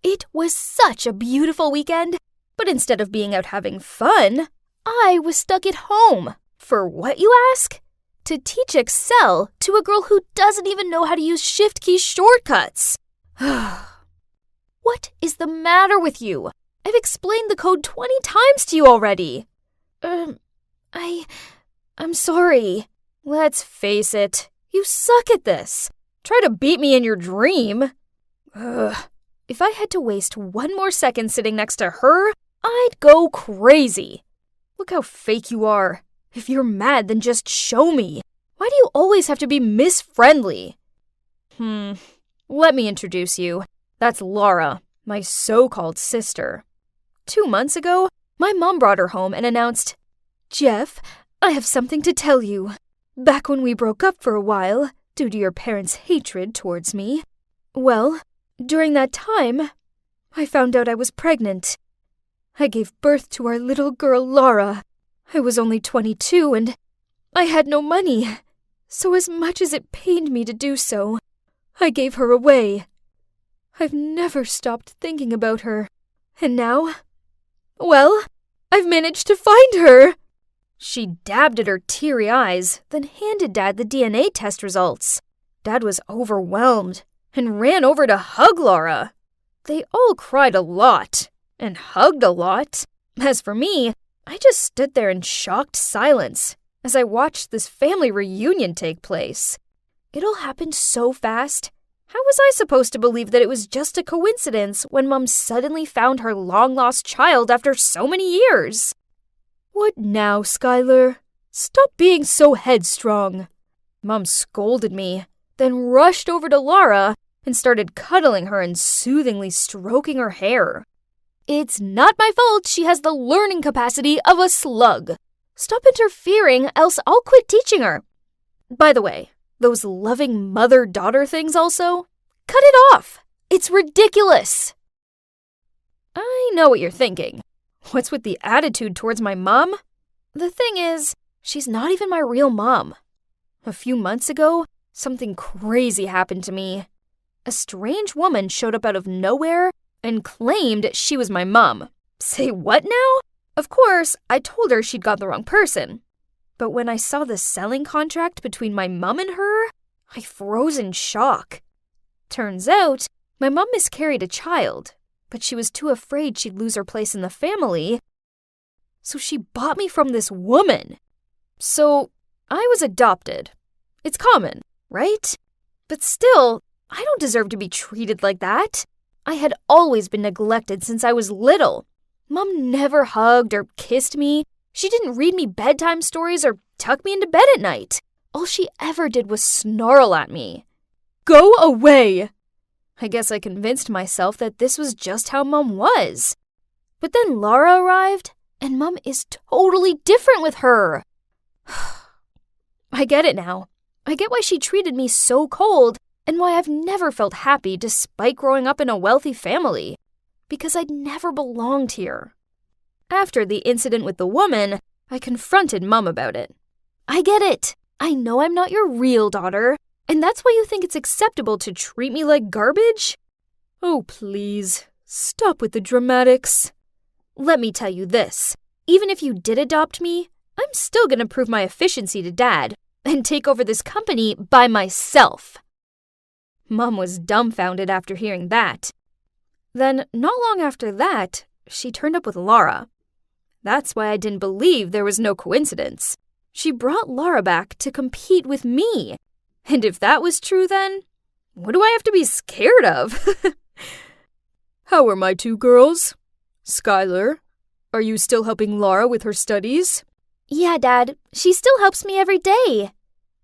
It was such a beautiful weekend, but instead of being out having fun, I was stuck at home. For what, you ask? To teach Excel to a girl who doesn't even know how to use Shift key shortcuts. What is the matter with you? I've explained the code 20 times to you already. I'm sorry. Let's face it, you suck at this. Try to beat me in your dream. If I had to waste one more second sitting next to her, I'd go crazy. Look how fake you are. If you're mad, then just show me. Why do you always have to be Miss Friendly? Let me introduce you. That's Laura, my so-called sister. 2 months ago, my mom brought her home and announced, "Jeff, I have something to tell you. Back when we broke up for a while, due to your parents' hatred towards me, well, during that time, I found out I was pregnant. I gave birth to our little girl, Laura. I was only 22 and I had no money, so as much as it pained me to do so, I gave her away. I've never stopped thinking about her, and now, well, I've managed to find her." She dabbed at her teary eyes, then handed Dad the DNA test results. Dad was overwhelmed and ran over to hug Laura. They all cried a lot and hugged a lot. As for me, I just stood there in shocked silence as I watched this family reunion take place. It all happened so fast. How was I supposed to believe that it was just a coincidence when Mom suddenly found her long-lost child after so many years? "What now, Skylar? Stop being so headstrong." Mom scolded me, then rushed over to Laura and started cuddling her and soothingly stroking her hair. "It's not my fault she has the learning capacity of a slug. Stop interfering, else I'll quit teaching her. By the way, those loving mother-daughter things also? Cut it off! It's ridiculous!" I know what you're thinking. What's with the attitude towards my mom? The thing is, she's not even my real mom. A few months ago, something crazy happened to me. A strange woman showed up out of nowhere and claimed she was my mom. Say what now? Of course, I told her she'd got the wrong person. But when I saw the selling contract between my mom and her, I froze in shock. Turns out, my mom miscarried a child, but she was too afraid she'd lose her place in the family, so she bought me from this woman. So, I was adopted. It's common, right? But still, I don't deserve to be treated like that. I had always been neglected since I was little. Mom never hugged or kissed me. She didn't read me bedtime stories or tuck me into bed at night. All she ever did was snarl at me. "Go away!" I guess I convinced myself that this was just how Mom was. But then Laura arrived, and Mom is totally different with her. I get it now. I get why she treated me so cold and why I've never felt happy despite growing up in a wealthy family. Because I'd never belonged here. After the incident with the woman, I confronted Mom about it. "I get it. I know I'm not your real daughter, and that's why you think it's acceptable to treat me like garbage?" "Oh, please, stop with the dramatics." "Let me tell you this. Even if you did adopt me, I'm still gonna prove my efficiency to Dad and take over this company by myself." Mom was dumbfounded after hearing that. Then, not long after that, she turned up with Laura. That's why I didn't believe there was no coincidence. She brought Laura back to compete with me. And if that was true then, what do I have to be scared of? "How are my two girls? Skylar, are you still helping Laura with her studies?" "Yeah, Dad. She still helps me every day.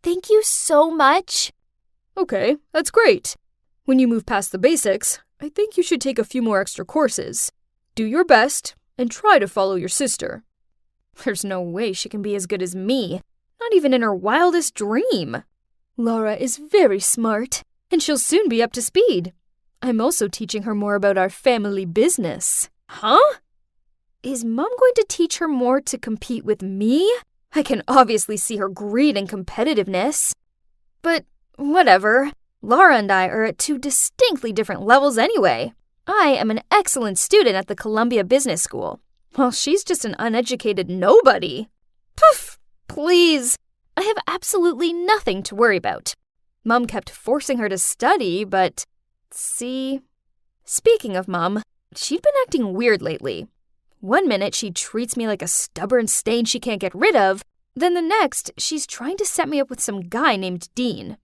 Thank you so much." "Okay, that's great. When you move past the basics, I think you should take a few more extra courses. Do your best and try to follow your sister." There's no way she can be as good as me, not even in her wildest dream. "Laura is very smart, and she'll soon be up to speed. I'm also teaching her more about our family business." Huh? Is Mom going to teach her more to compete with me? I can obviously see her greed and competitiveness. But whatever. Laura and I are at two distinctly different levels anyway. I am an excellent student at the Columbia Business School, while she's just an uneducated nobody. Poof! Please! I have absolutely nothing to worry about. Mom kept forcing her to study, but... See? Speaking of Mom, she'd been acting weird lately. One minute she treats me like a stubborn stain she can't get rid of, then the next she's trying to set me up with some guy named Dean.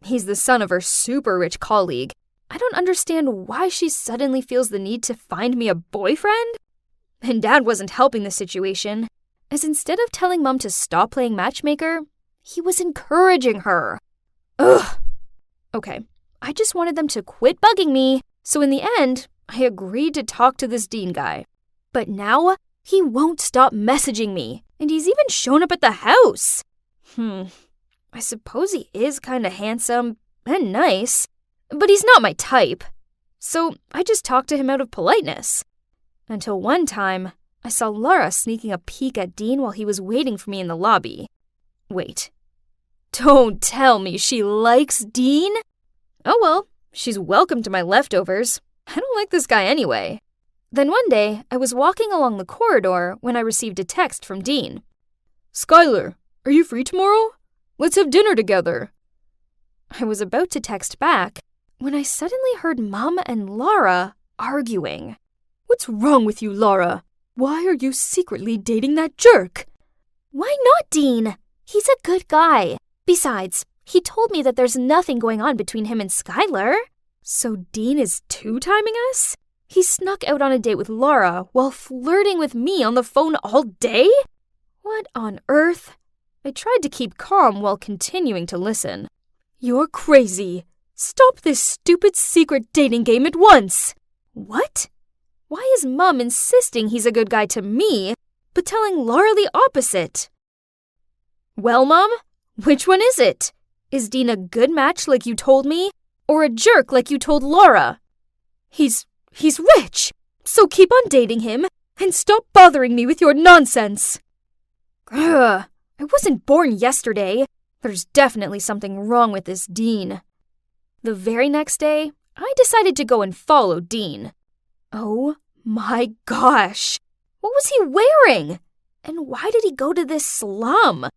He's the son of her super rich colleague. I don't understand why she suddenly feels the need to find me a boyfriend. And Dad wasn't helping the situation, as instead of telling Mom to stop playing matchmaker, he was encouraging her. Ugh! Okay, I just wanted them to quit bugging me, so in the end, I agreed to talk to this Dean guy. But now, he won't stop messaging me, and he's even shown up at the house. I suppose he is kinda handsome and nice, but he's not my type. So I just talked to him out of politeness. Until one time, I saw Laura sneaking a peek at Dean while he was waiting for me in the lobby. Wait. Don't tell me she likes Dean? Oh well, she's welcome to my leftovers. I don't like this guy anyway. Then one day, I was walking along the corridor when I received a text from Dean. Skylar, are you free tomorrow? Let's have dinner together. I was about to text back when I suddenly heard Mom and Laura arguing. What's wrong with you, Laura? Why are you secretly dating that jerk? Why not, Dean? He's a good guy. Besides, he told me that there's nothing going on between him and Skylar. So Dean is two-timing us? He snuck out on a date with Laura while flirting with me on the phone all day? What on earth? I tried to keep calm while continuing to listen. You're crazy. Stop this stupid secret dating game at once. What? Why is Mom insisting he's a good guy to me, but telling Laura the opposite? Well, Mom, which one is it? Is Dean a good match like you told me, or a jerk like you told Laura? He's rich, so keep on dating him and stop bothering me with your nonsense. Ugh, I wasn't born yesterday. There's definitely something wrong with this Dean. The very next day, I decided to go and follow Dean. Oh my gosh! What was he wearing? And why did he go to this slum?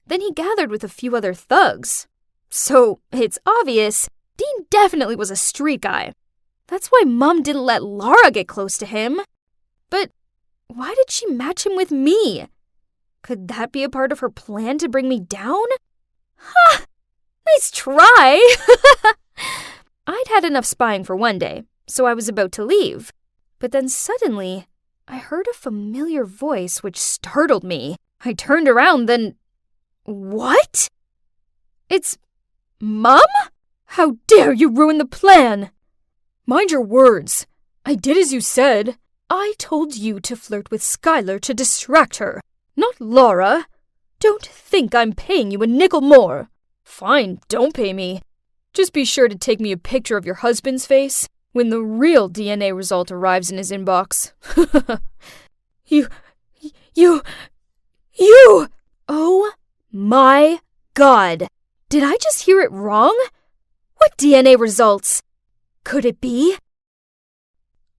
Then he gathered with a few other thugs. So, it's obvious, Dean definitely was a street guy. That's why Mom didn't let Laura get close to him. But why did she match him with me? Could that be a part of her plan to bring me down? Ha! Nice try! I'd had enough spying for one day, so I was about to leave. But then suddenly, I heard a familiar voice which startled me. I turned around, then... What? It's... Mom? How dare you ruin the plan! Mind your words. I did as you said. I told you to flirt with Skylar to distract her, not Laura. Don't think I'm paying you a nickel more. Fine, don't pay me. Just be sure to take me a picture of your husband's face when the real DNA result arrives in his inbox. You... Oh my God. Did I just hear it wrong? What DNA results? Could it be?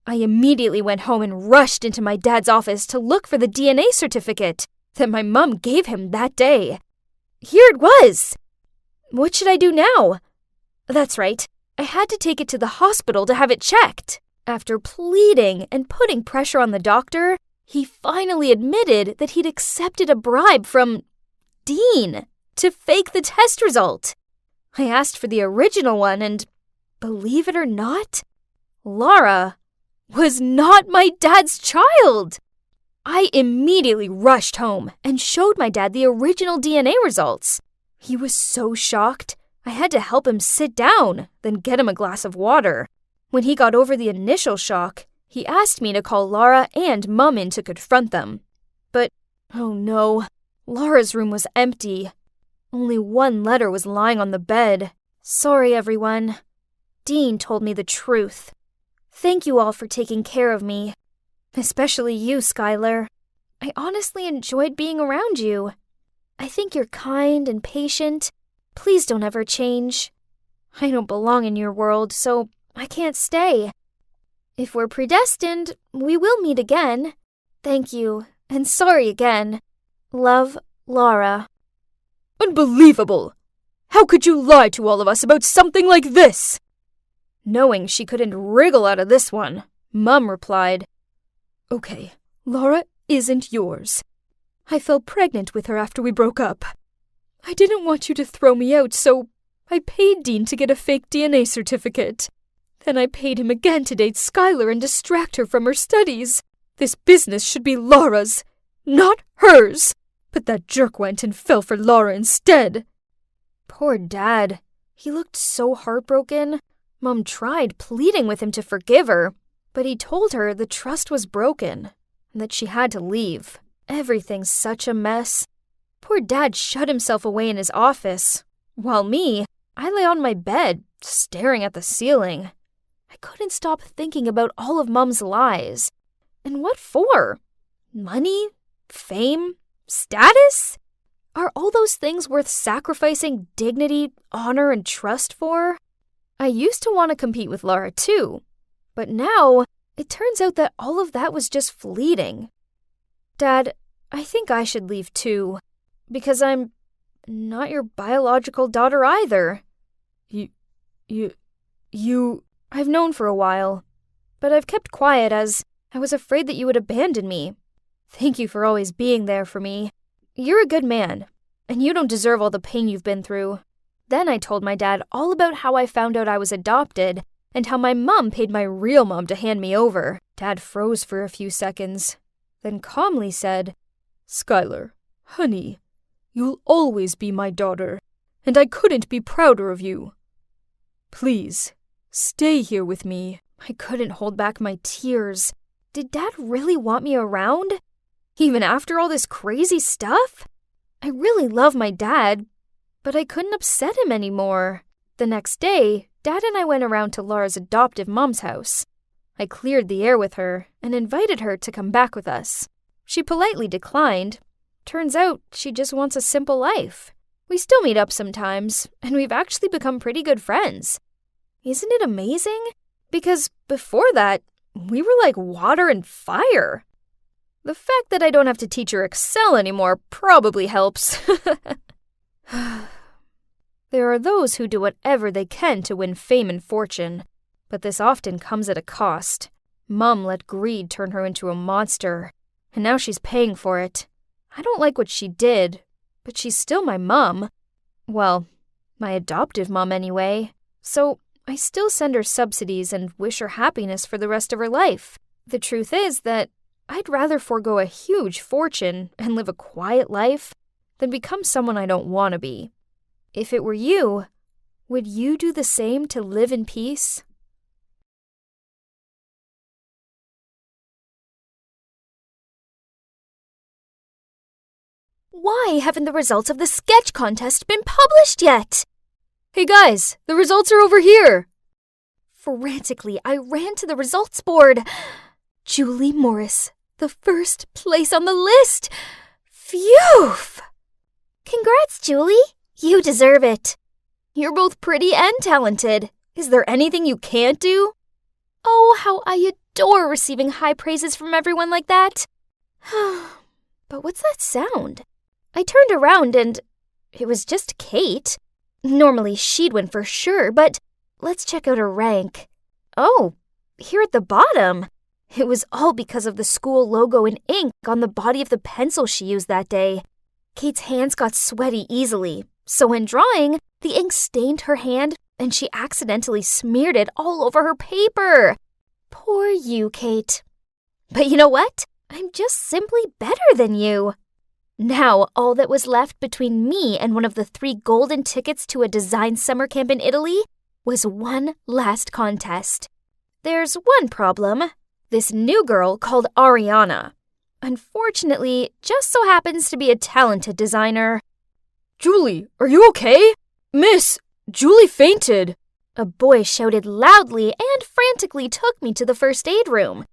I immediately went home and rushed into my dad's office to look for the DNA certificate that my mom gave him that day. Here it was! What should I do now? That's right, I had to take it to the hospital to have it checked. After pleading and putting pressure on the doctor, he finally admitted that he'd accepted a bribe from Dean to fake the test result. I asked for the original one and, believe it or not, Laura was not my dad's child. I immediately rushed home and showed my dad the original DNA results. He was so shocked, I had to help him sit down, then get him a glass of water. When he got over the initial shock, he asked me to call Laura and Mum in to confront them. But, oh no, Laura's room was empty. Only one letter was lying on the bed. Sorry, everyone. Dean told me the truth. Thank you all for taking care of me. Especially you, Skylar. I honestly enjoyed being around you. I think you're kind and patient. Please don't ever change. I don't belong in your world, so I can't stay. If we're predestined, we will meet again. Thank you, and sorry again. Love, Laura. Unbelievable! How could you lie to all of us about something like this? Knowing she couldn't wriggle out of this one, Mum replied, Okay, Laura isn't yours. I fell pregnant with her after we broke up. I didn't want you to throw me out, so I paid Dean to get a fake DNA certificate. Then I paid him again to date Skylar and distract her from her studies. This business should be Laura's, not hers. But that jerk went and fell for Laura instead. Poor Dad. He looked so heartbroken. Mum tried pleading with him to forgive her, but he told her the trust was broken and that she had to leave. Everything's such a mess. Poor Dad shut himself away in his office, while me, I lay on my bed, staring at the ceiling. I couldn't stop thinking about all of Mum's lies. And what for? Money? Fame? Status? Are all those things worth sacrificing dignity, honor, and trust for? I used to want to compete with Laura too, but now it turns out that all of that was just fleeting. Dad, I think I should leave too, because I'm not your biological daughter either. I've known for a while, but I've kept quiet as I was afraid that you would abandon me. Thank you for always being there for me. You're a good man, and you don't deserve all the pain you've been through. Then I told my dad all about how I found out I was adopted and how my mom paid my real mom to hand me over. Dad froze for a few seconds, then calmly said, Skylar, honey, you'll always be my daughter, and I couldn't be prouder of you. Please, stay here with me. I couldn't hold back my tears. Did Dad really want me around? Even after all this crazy stuff? I really love my dad, but I couldn't upset him anymore. The next day, Dad and I went around to Laura's adoptive mom's house. I cleared the air with her and invited her to come back with us. She politely declined. Turns out she just wants a simple life. We still meet up sometimes, and we've actually become pretty good friends. Isn't it amazing? Because before that, we were like water and fire. The fact that I don't have to teach her Excel anymore probably helps. There are those who do whatever they can to win fame and fortune, but this often comes at a cost. Mum let greed turn her into a monster, and now she's paying for it. I don't like what she did, but she's still my mum. Well, my adoptive mum anyway. So I still send her subsidies and wish her happiness for the rest of her life. The truth is that I'd rather forego a huge fortune and live a quiet life than become someone I don't want to be. If it were you, would you do the same to live in peace? Why haven't the results of the sketch contest been published yet? Hey guys, the results are over here! Frantically, I ran to the results board. Julie Morris, the first place on the list. Phew! Congrats, Julie. You deserve it. You're both pretty and talented. Is there anything you can't do? Oh, how I adore receiving high praises from everyone like that. But what's that sound? I turned around and it was just Kate. Normally she'd win for sure, but let's check out her rank. Oh, here at the bottom. It was all because of the school logo in ink on the body of the pencil she used that day. Kate's hands got sweaty easily, so when drawing, the ink stained her hand and she accidentally smeared it all over her paper. Poor you, Kate. But you know what? I'm just simply better than you. Now, all that was left between me and one of the 3 golden tickets to a design summer camp in Italy was one last contest. There's one problem. This new girl called Ariana. Unfortunately, just so happens to be a talented designer. Julie, are you okay? Miss, Julie fainted. A boy shouted loudly and frantically took me to the first aid room.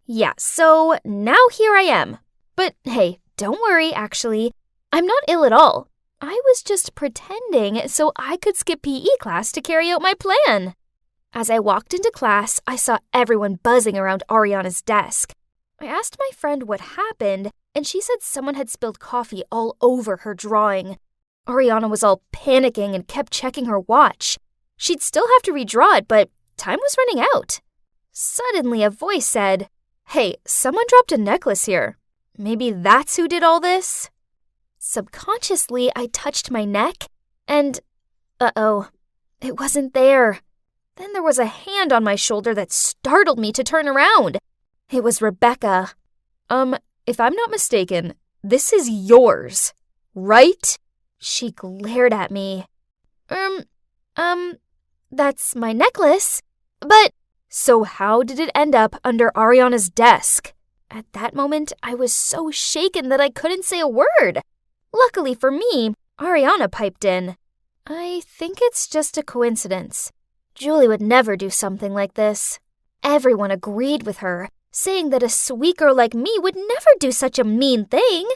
Yeah, so now here I am. But hey, don't worry, actually. I'm not ill at all. I was just pretending so I could skip PE class to carry out my plan. As I walked into class, I saw everyone buzzing around Ariana's desk. I asked my friend what happened, and she said someone had spilled coffee all over her drawing. Ariana was all panicking and kept checking her watch. She'd still have to redraw it, but time was running out. Suddenly, a voice said, "Hey, someone dropped a necklace here. Maybe that's who did all this?" Subconsciously, I touched my neck, and it wasn't there. Then there was a hand on my shoulder that startled me to turn around. It was Rebecca. If I'm not mistaken, this is yours, right? She glared at me. That's my necklace, but... So how did it end up under Ariana's desk? At that moment, I was so shaken that I couldn't say a word. Luckily for me, Ariana piped in. I think it's just a coincidence. Julie would never do something like this. Everyone agreed with her, saying that a sweet girl like me would never do such a mean thing.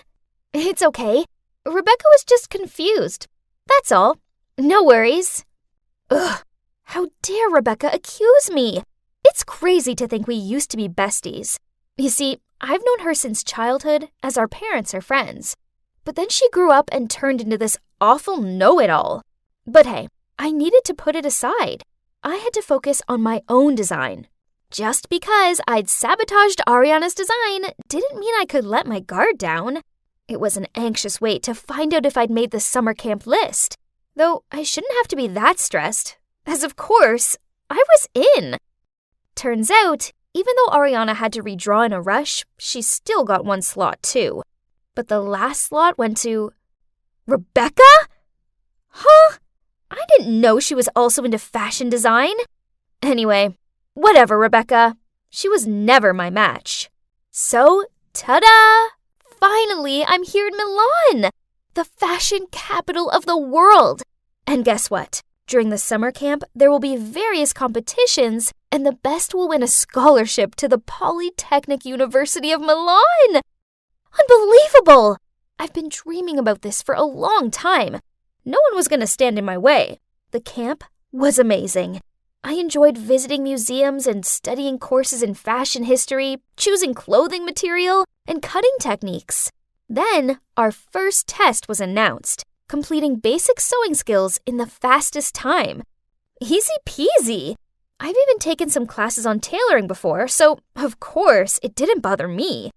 It's okay. Rebecca was just confused. That's all. No worries. Ugh, how dare Rebecca accuse me? It's crazy to think we used to be besties. You see, I've known her since childhood, as our parents are friends. But then she grew up and turned into this awful know-it-all. But hey, I needed to put it aside. I had to focus on my own design. Just because I'd sabotaged Ariana's design didn't mean I could let my guard down. It was an anxious wait to find out if I'd made the summer camp list. Though I shouldn't have to be that stressed, as of course, I was in. Turns out, even though Ariana had to redraw in a rush, she still got one slot too. But the last slot went to... Rebecca? Huh? I didn't know she was also into fashion design. Anyway, whatever, Rebecca. She was never my match. So, ta-da! Finally, I'm here in Milan, the fashion capital of the world. And guess what? During the summer camp, there will be various competitions, and the best will win a scholarship to the Polytechnic University of Milan. Unbelievable! I've been dreaming about this for a long time. No one was going to stand in my way. The camp was amazing. I enjoyed visiting museums and studying courses in fashion history, choosing clothing material, and cutting techniques. Then, our first test was announced, completing basic sewing skills in the fastest time. Easy peasy. I've even taken some classes on tailoring before, so of course it didn't bother me.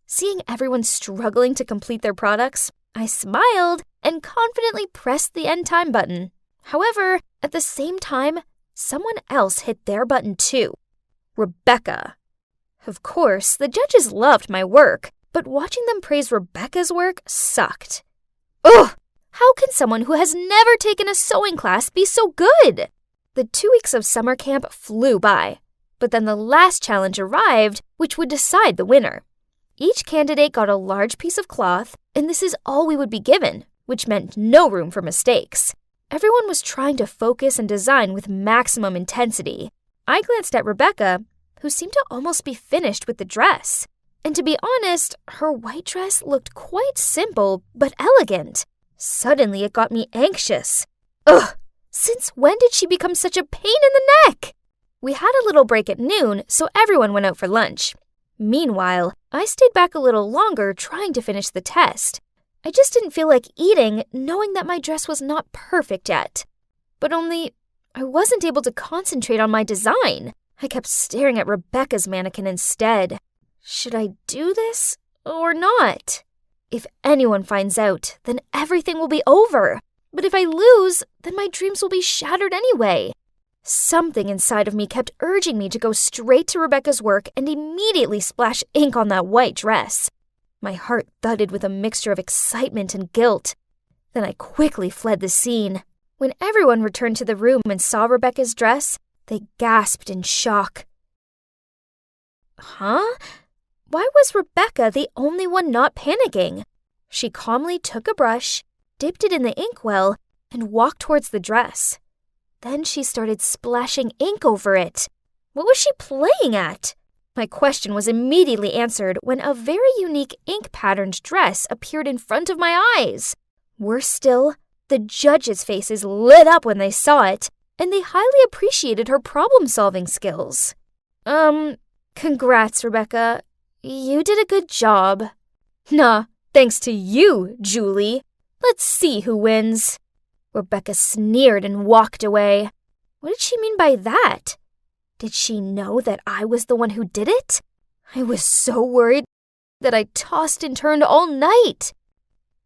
Seeing everyone struggling to complete their products, I smiled and confidently pressed the end time button. However, at the same time, someone else hit their button too. Rebecca. Of course, the judges loved my work, but watching them praise Rebecca's work sucked. Ugh! How can someone who has never taken a sewing class be so good? The 2 weeks of summer camp flew by, but then the last challenge arrived, which would decide the winner. Each candidate got a large piece of cloth, and this is all we would be given, which meant no room for mistakes. Everyone was trying to focus and design with maximum intensity. I glanced at Rebecca, who seemed to almost be finished with the dress. And to be honest, her white dress looked quite simple but elegant. Suddenly, it got me anxious. Ugh! Since when did she become such a pain in the neck? We had a little break at noon, so everyone went out for lunch. Meanwhile, I stayed back a little longer trying to finish the test. I just didn't feel like eating, knowing that my dress was not perfect yet. But only, I wasn't able to concentrate on my design. I kept staring at Rebecca's mannequin instead. Should I do this or not? If anyone finds out, then everything will be over. But if I lose, then my dreams will be shattered anyway. Something inside of me kept urging me to go straight to Rebecca's work and immediately splash ink on that white dress. My heart thudded with a mixture of excitement and guilt. Then I quickly fled the scene. When everyone returned to the room and saw Rebecca's dress, they gasped in shock. Huh? Why was Rebecca the only one not panicking? She calmly took a brush, dipped it in the inkwell, and walked towards the dress. Then she started splashing ink over it. What was she playing at? My question was immediately answered when a very unique ink-patterned dress appeared in front of my eyes. Worse still, the judges' faces lit up when they saw it, and they highly appreciated her problem-solving skills. Congrats, Rebecca. You did a good job. Nah, thanks to you, Julie. Let's see who wins. Rebecca sneered and walked away. What did she mean by that? Did she know that I was the one who did it? I was so worried that I tossed and turned all night.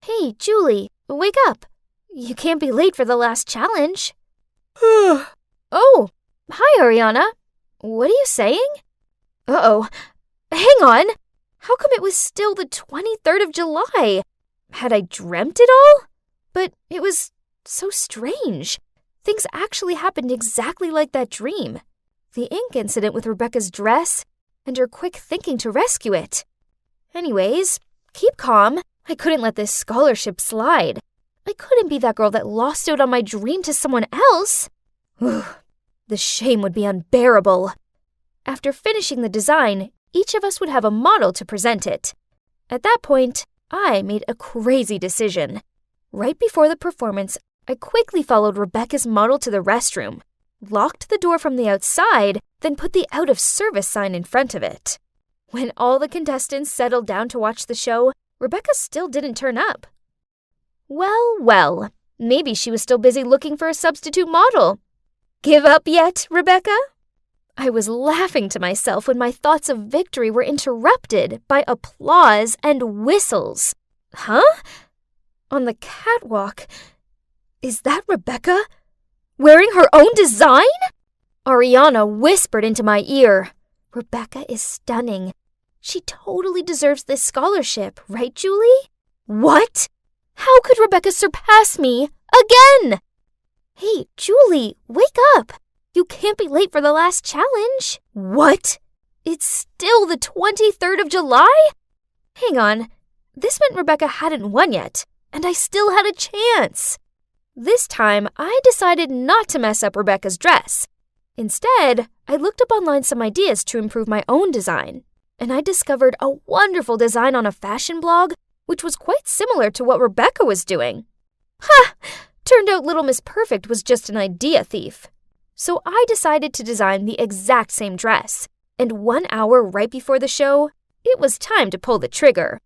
Hey, Julie, wake up. You can't be late for the last challenge. Oh, hi, Ariana. What are you saying? Uh-oh. Hang on. How come it was still the 23rd of July? Had I dreamt it all? But it was so strange. Things actually happened exactly like that dream. The ink incident with Rebecca's dress, and her quick thinking to rescue it. Anyways, keep calm. I couldn't let this scholarship slide. I couldn't be that girl that lost out on my dream to someone else. The shame would be unbearable. After finishing the design, each of us would have a model to present it. At that point, I made a crazy decision. Right before the performance, I quickly followed Rebecca's model to the restroom, locked the door from the outside, then put the out of service sign in front of it. When all the contestants settled down to watch the show, Rebecca still didn't turn up. Well, maybe she was still busy looking for a substitute model. Give up yet, Rebecca? I was laughing to myself when my thoughts of victory were interrupted by applause and whistles. Huh? On the catwalk, is that Rebecca? Wearing her own design? Ariana whispered into my ear. Rebecca is stunning. She totally deserves this scholarship, right, Julie? What? How could Rebecca surpass me again? Hey, Julie, wake up. You can't be late for the last challenge. What? It's still the 23rd of July? Hang on. This meant Rebecca hadn't won yet, and I still had a chance. This time, I decided not to mess up Rebecca's dress. Instead, I looked up online some ideas to improve my own design, and I discovered a wonderful design on a fashion blog, which was quite similar to what Rebecca was doing. Ha! Turned out Little Miss Perfect was just an idea thief. So I decided to design the exact same dress, and 1 hour right before the show, it was time to pull the trigger.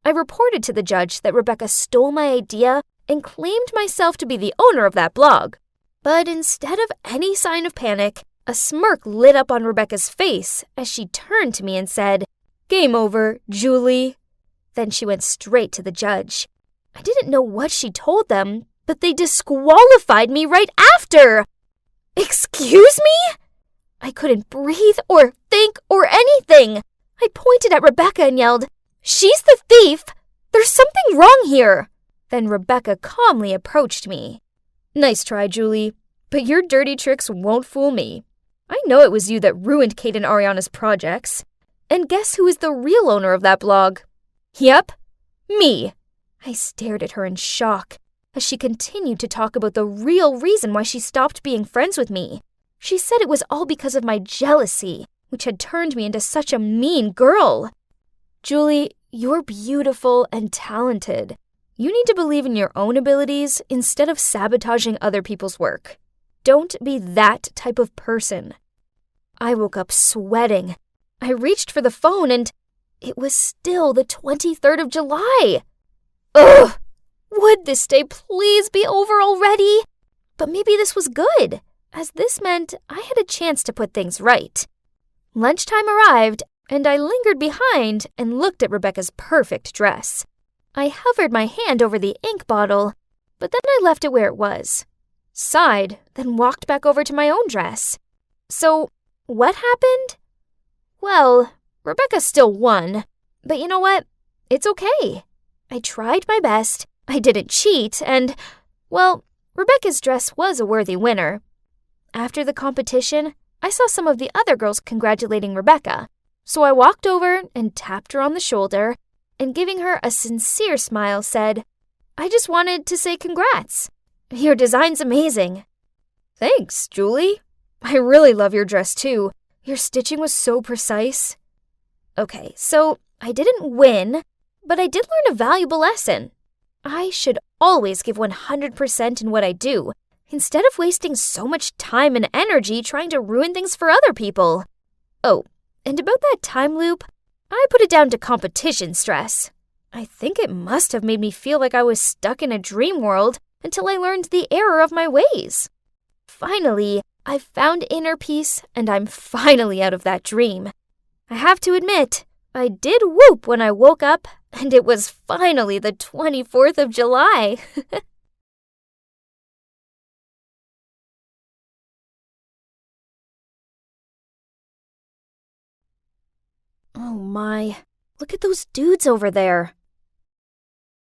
I reported to the judge that Rebecca stole my idea and claimed myself to be the owner of that blog. But instead of any sign of panic, a smirk lit up on Rebecca's face as she turned to me and said, "Game over, Julie." Then she went straight to the judge. I didn't know what she told them, but they disqualified me right after. Excuse me? I couldn't breathe or think or anything. I pointed at Rebecca and yelled, "She's the thief! There's something wrong here!" Then Rebecca calmly approached me. "Nice try, Julie, but your dirty tricks won't fool me. I know it was you that ruined Kate and Ariana's projects. And guess who is the real owner of that blog? Yep, me." I stared at her in shock as she continued to talk about the real reason why she stopped being friends with me. She said it was all because of my jealousy, which had turned me into such a mean girl. Julie, you're beautiful and talented. You need to believe in your own abilities instead of sabotaging other people's work. Don't be that type of person. I woke up sweating. I reached for the phone and it was still the 23rd of July. Ugh! Would this day please be over already? But maybe this was good, as this meant I had a chance to put things right. Lunchtime arrived, and I lingered behind and looked at Rebecca's perfect dress. I hovered my hand over the ink bottle, but then I left it where it was. Sighed, then walked back over to my own dress. So, what happened? Well, Rebecca still won, but you know what? It's okay. I tried my best, I didn't cheat, and, well, Rebecca's dress was a worthy winner. After the competition, I saw some of the other girls congratulating Rebecca, so I walked over and tapped her on the shoulder, and giving her a sincere smile said, "I just wanted to say congrats. Your design's amazing." Thanks, Julie. I really love your dress too. Your stitching was so precise. Okay, so I didn't win, but I did learn a valuable lesson. I should always give 100% in what I do, instead of wasting so much time and energy trying to ruin things for other people. Oh, and about that time loop, I put it down to competition stress. I think it must have made me feel like I was stuck in a dream world until I learned the error of my ways. Finally, I've found inner peace, and I'm finally out of that dream. I have to admit, I did whoop when I woke up, and it was finally the 24th of July. Oh my, look at those dudes over there.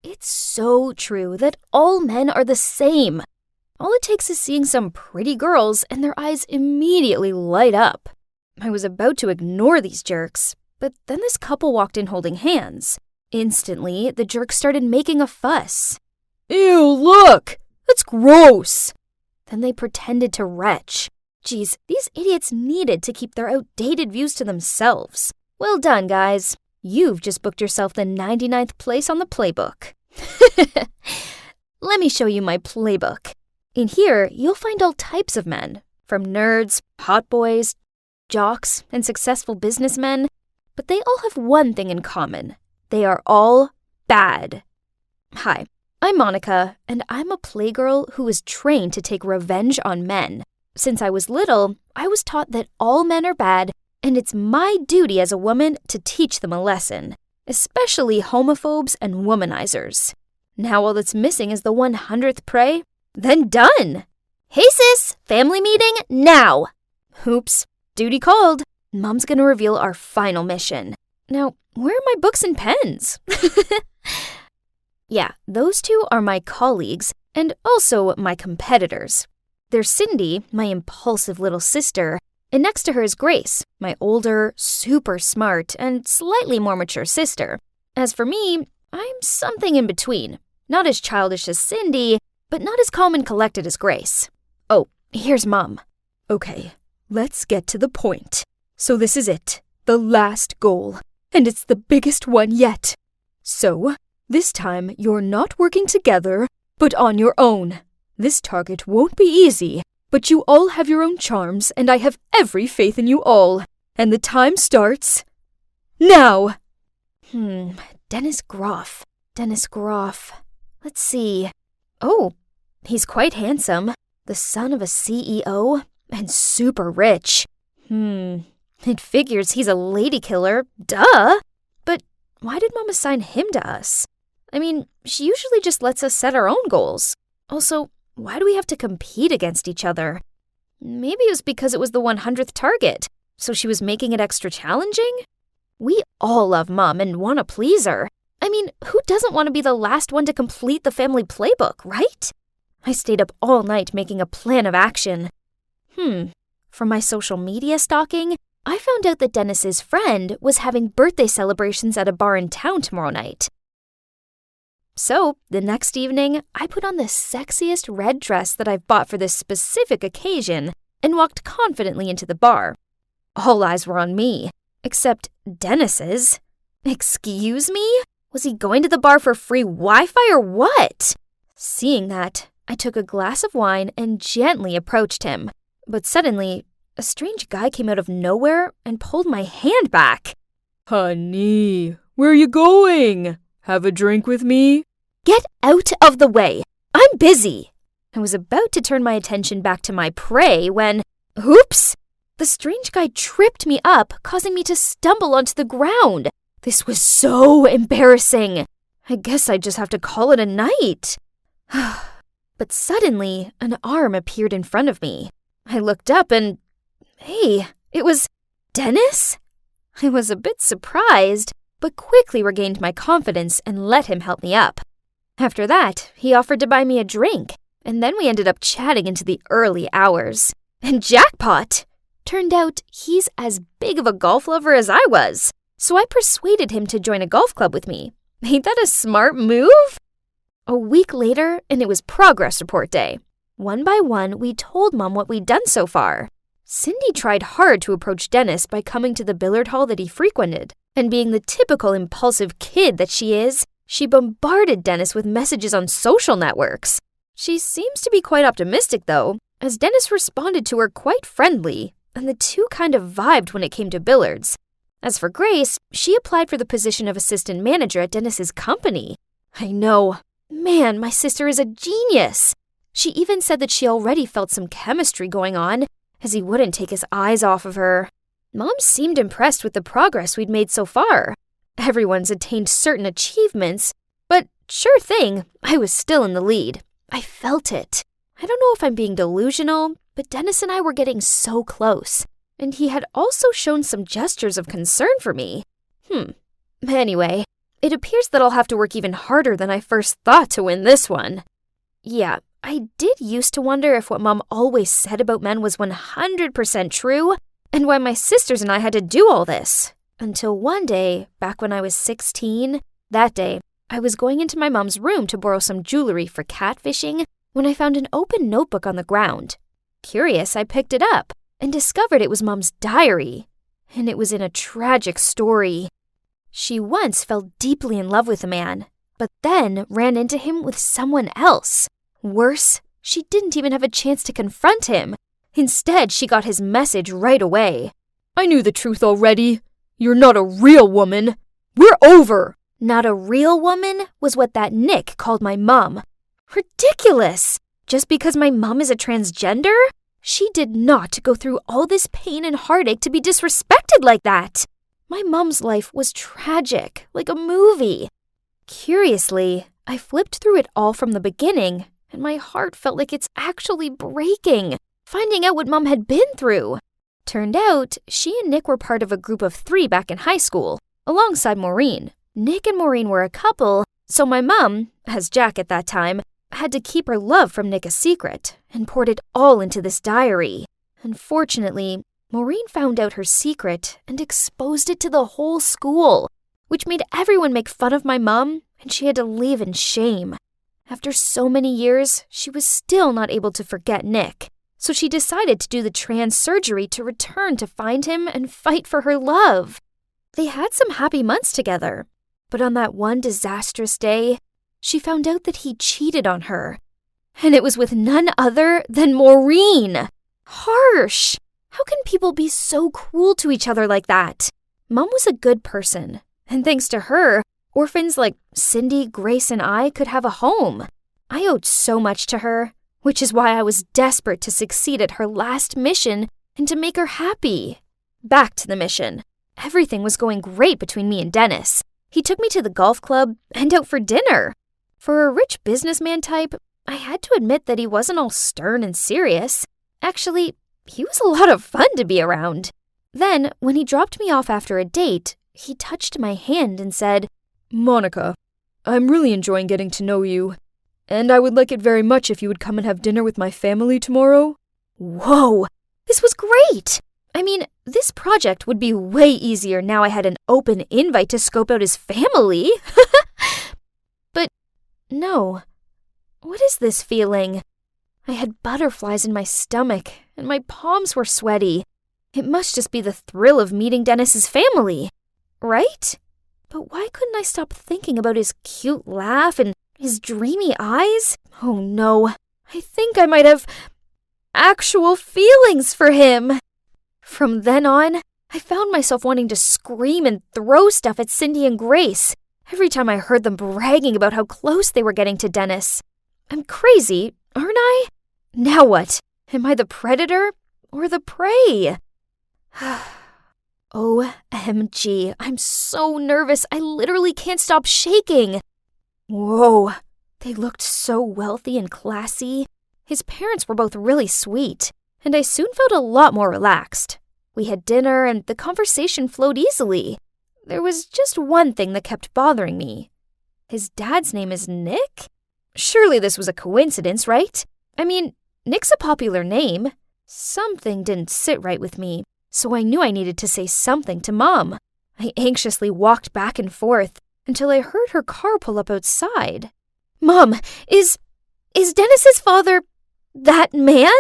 It's so true that all men are the same. All it takes is seeing some pretty girls and their eyes immediately light up. I was about to ignore these jerks, but then this couple walked in holding hands. Instantly, the jerks started making a fuss. Ew, look! That's gross! Then they pretended to retch. Geez, these idiots needed to keep their outdated views to themselves. Well done, guys. You've just booked yourself the 99th place on the playbook. Let me show you my playbook. In here, you'll find all types of men, from nerds, hot boys, jocks, and successful businessmen, but they all have one thing in common. They are all bad. Hi, I'm Monica, and I'm a playgirl who was trained to take revenge on men. Since I was little, I was taught that all men are bad, and it's my duty as a woman to teach them a lesson, especially homophobes and womanizers. Now all that's missing is the 100th prey? Then done! Hey sis, family meeting now! Oops, duty called. Mom's gonna reveal our final mission. Now, where are my books and pens? Yeah, those two are my colleagues and also my competitors. There's Cindy, my impulsive little sister, and next to her is Grace, my older, super smart, and slightly more mature sister. As for me, I'm something in between. Not as childish as Cindy, but not as calm and collected as Grace. Oh, here's Mom. Okay, let's get to the point. So this is it, the last goal, and it's the biggest one yet. So, this time you're not working together, but on your own. This target won't be easy, but you all have your own charms, and I have every faith in you all. And the time starts now. Dennis Groff. Let's see. Oh, he's quite handsome. The son of a CEO and super rich. It figures he's a lady killer, duh. But why did Mom assign him to us? I mean, she usually just lets us set our own goals. Also, why do we have to compete against each other? Maybe it was because it was the 100th target, so she was making it extra challenging? We all love Mom and want to please her. I mean, who doesn't want to be the last one to complete the family playbook, right? I stayed up all night making a plan of action. From my social media stalking, I found out that Dennis's friend was having birthday celebrations at a bar in town tomorrow night. So, the next evening, I put on the sexiest red dress that I've bought for this specific occasion and walked confidently into the bar. All eyes were on me, except Dennis's. Excuse me? Was he going to the bar for free Wi-Fi or what? Seeing that, I took a glass of wine and gently approached him. But suddenly, a strange guy came out of nowhere and pulled my hand back. Honey, where are you going? Have a drink with me? Get out of the way. I'm busy. I was about to turn my attention back to my prey when, oops! The strange guy tripped me up, causing me to stumble onto the ground. This was so embarrassing. I guess I just have to call it a night. But suddenly, an arm appeared in front of me. I looked up and, hey, it was Dennis? I was a bit surprised, but quickly regained my confidence and let him help me up. After that, he offered to buy me a drink, and then we ended up chatting into the early hours. And jackpot! Turned out he's as big of a golf lover as I was, so I persuaded him to join a golf club with me. Ain't that a smart move? A week later, and it was progress report day. One by one, we told Mom what we'd done so far. Cindy tried hard to approach Dennis by coming to the billiard hall that he frequented, and being the typical impulsive kid that she is, she bombarded Dennis with messages on social networks. She seems to be quite optimistic, though, as Dennis responded to her quite friendly, and the two kind of vibed when it came to billiards. As for Grace, she applied for the position of assistant manager at Dennis's company. I know. Man, my sister is a genius. She even said that she already felt some chemistry going on, as he wouldn't take his eyes off of her. Mom seemed impressed with the progress we'd made so far. Everyone's attained certain achievements, but sure thing, I was still in the lead. I felt it. I don't know if I'm being delusional, but Dennis and I were getting so close, and he had also shown some gestures of concern for me. Anyway, it appears that I'll have to work even harder than I first thought to win this one. Yeah, I did used to wonder if what Mom always said about men was 100% true, and why my sisters and I had to do all this. Until one day, back when I was 16, that day, I was going into my mom's room to borrow some jewelry for catfishing when I found an open notebook on the ground. Curious, I picked it up and discovered it was Mom's diary, and it was in a tragic story. She once fell deeply in love with a man, but then ran into him with someone else. Worse, she didn't even have a chance to confront him. Instead, she got his message right away. I knew the truth already. You're not a real woman. We're over. Not a real woman was what that Nick called my mom. Ridiculous! Just because my mom is a transgender? She did not go through all this pain and heartache to be disrespected like that. My mom's life was tragic, like a movie. Curiously, I flipped through it all from the beginning, and my heart felt like it's actually breaking, finding out what Mom had been through. Turned out, she and Nick were part of a group of 3 back in high school, alongside Maureen. Nick and Maureen were a couple, so my mom, as Jack at that time, had to keep her love from Nick a secret and poured it all into this diary. Unfortunately, Maureen found out her secret and exposed it to the whole school, which made everyone make fun of my mom, and she had to leave in shame. After so many years, she was still not able to forget Nick, so she decided to do the trans surgery to return to find him and fight for her love. They had some happy months together, but on that one disastrous day, she found out that he cheated on her. And it was with none other than Maureen. Harsh! How can people be so cruel to each other like that? Mom was a good person, and thanks to her, orphans like Cindy, Grace, and I could have a home. I owed so much to her, which is why I was desperate to succeed at her last mission and to make her happy. Back to the mission. Everything was going great between me and Dennis. He took me to the golf club and out for dinner. For a rich businessman type, I had to admit that he wasn't all stern and serious. Actually, he was a lot of fun to be around. Then, when he dropped me off after a date, he touched my hand and said, Monica, I'm really enjoying getting to know you, and I would like it very much if you would come and have dinner with my family tomorrow. Whoa, this was great! I mean, this project would be way easier now I had an open invite to scope out his family. But no. What is this feeling? I had butterflies in my stomach, and my palms were sweaty. It must just be the thrill of meeting Dennis's family, right? But why couldn't I stop thinking about his cute laugh and his dreamy eyes? Oh no, I think I might have actual feelings for him. From then on, I found myself wanting to scream and throw stuff at Cindy and Grace every time I heard them bragging about how close they were getting to Dennis. I'm crazy, aren't I? Now what? Am I the predator or the prey? OMG, I'm so nervous, I literally can't stop shaking. Whoa, they looked so wealthy and classy. His parents were both really sweet, and I soon felt a lot more relaxed. We had dinner, and the conversation flowed easily. There was just one thing that kept bothering me. His dad's name is Nick? Surely this was a coincidence, right? I mean, Nick's a popular name. Something didn't sit right with me, so I knew I needed to say something to Mom. I anxiously walked back and forth until I heard her car pull up outside. Mom, is Dennis's father that man?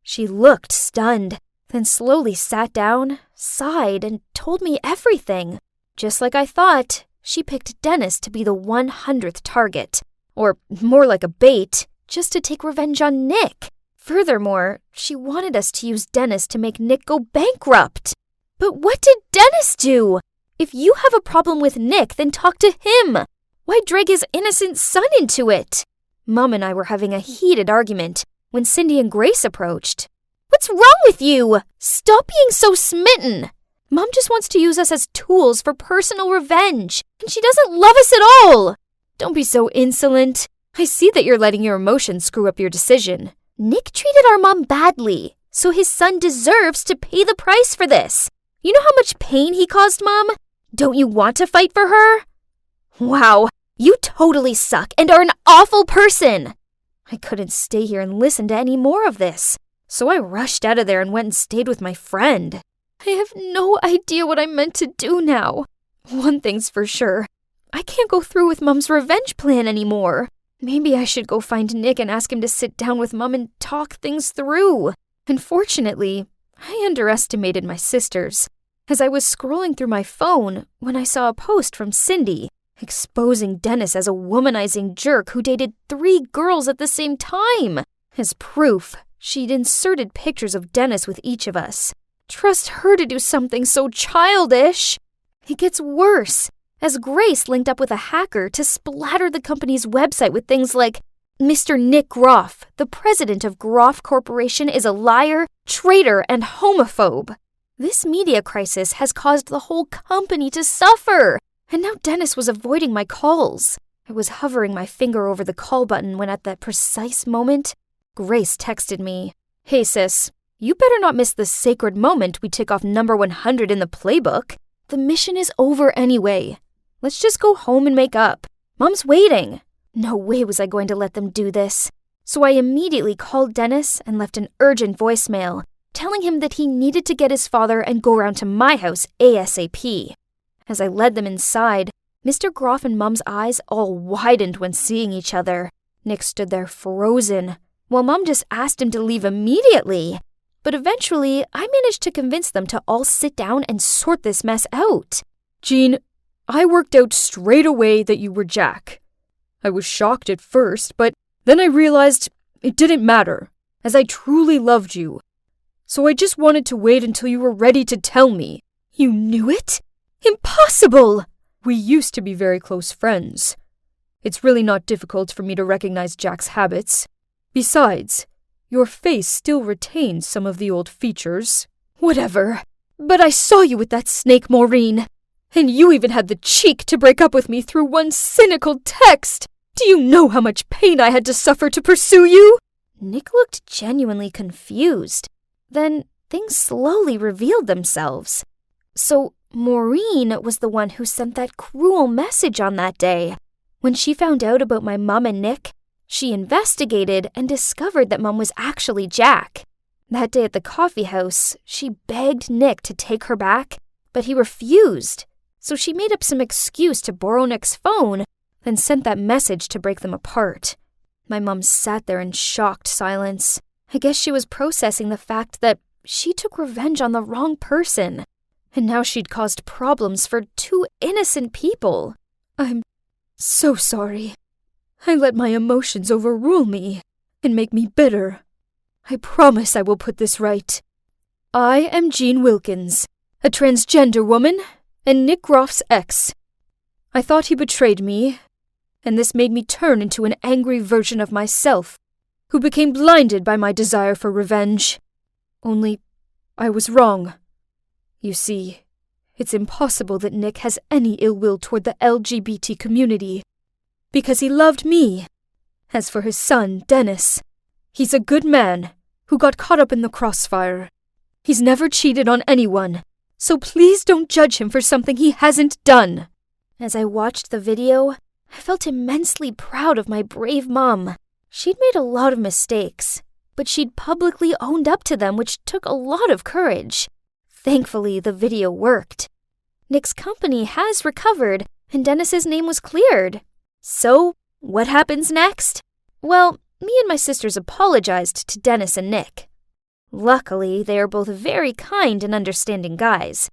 She looked stunned, then slowly sat down, sighed, and told me everything. Just like I thought, she picked Dennis to be the 100th target. Or more like a bait. just to take revenge on Nick. Furthermore, she wanted us to use Dennis to make Nick go bankrupt. But what did Dennis do? If you have a problem with Nick, then talk to him. Why drag his innocent son into it? Mom and I were having a heated argument when Cindy and Grace approached. What's wrong with you? Stop being so smitten. Mom just wants to use us as tools for personal revenge, and she doesn't love us at all. Don't be so insolent. I see that you're letting your emotions screw up your decision. Nick treated our mom badly, so his son deserves to pay the price for this. You know how much pain he caused, Mom? Don't you want to fight for her? Wow, you totally suck and are an awful person. I couldn't stay here and listen to any more of this, so I rushed out of there and went and stayed with my friend. I have no idea what I'm meant to do now. One thing's for sure. I can't go through with Mom's revenge plan anymore. Maybe I should go find Nick and ask him to sit down with Mom and talk things through. Unfortunately, I underestimated my sisters, as I was scrolling through my phone when I saw a post from Cindy exposing Dennis as a womanizing jerk who dated 3 girls at the same time. As proof, she'd inserted pictures of Dennis with each of us. Trust her to do something so childish. It gets worse, as Grace linked up with a hacker to splatter the company's website with things like, Mr. Nick Groff, the president of Groff Corporation, is a liar, traitor, and homophobe. This media crisis has caused the whole company to suffer, and now Dennis was avoiding my calls. I was hovering my finger over the call button when at that precise moment, Grace texted me, Hey sis, you better not miss the sacred moment we tick off number 100 in the playbook. The mission is over anyway. Let's just go home and make up. Mom's waiting. No way was I going to let them do this. So I immediately called Dennis and left an urgent voicemail, telling him that he needed to get his father and go around to my house ASAP. As I led them inside, Mr. Groff and Mom's eyes all widened when seeing each other. Nick stood there frozen, while Mom just asked him to leave immediately. But eventually, I managed to convince them to all sit down and sort this mess out. Jean, I worked out straight away that you were Jack. I was shocked at first, but then I realized it didn't matter, as I truly loved you. So I just wanted to wait until you were ready to tell me. You knew it? Impossible! We used to be very close friends. It's really not difficult for me to recognize Jack's habits. Besides, your face still retains some of the old features. Whatever. But I saw you with that snake, Maureen. And you even had the cheek to break up with me through one cynical text. Do you know how much pain I had to suffer to pursue you? Nick looked genuinely confused. Then things slowly revealed themselves. So Maureen was the one who sent that cruel message on that day. When she found out about my mom and Nick, she investigated and discovered that Mom was actually Jack. That day at the coffee house, she begged Nick to take her back, but he refused. So she made up some excuse to borrow Nick's phone, then sent that message to break them apart. My mom sat there in shocked silence. I guess she was processing the fact that she took revenge on the wrong person, and now she'd caused problems for 2 innocent people. I'm so sorry. I let my emotions overrule me and make me bitter. I promise I will put this right. I am Jean Wilkins, a transgender woman, and Nick Groff's ex. I thought he betrayed me, and this made me turn into an angry version of myself, who became blinded by my desire for revenge. Only, I was wrong. You see, it's impossible that Nick has any ill will toward the LGBT community, because he loved me. As for his son, Dennis, he's a good man who got caught up in the crossfire. He's never cheated on anyone, so please don't judge him for something he hasn't done. As I watched the video, I felt immensely proud of my brave mom. She'd made a lot of mistakes, but she'd publicly owned up to them, which took a lot of courage. Thankfully, the video worked. Nick's company has recovered, and Dennis's name was cleared. So, what happens next? Well, me and my sisters apologized to Dennis and Nick. Luckily, they are both very kind and understanding guys.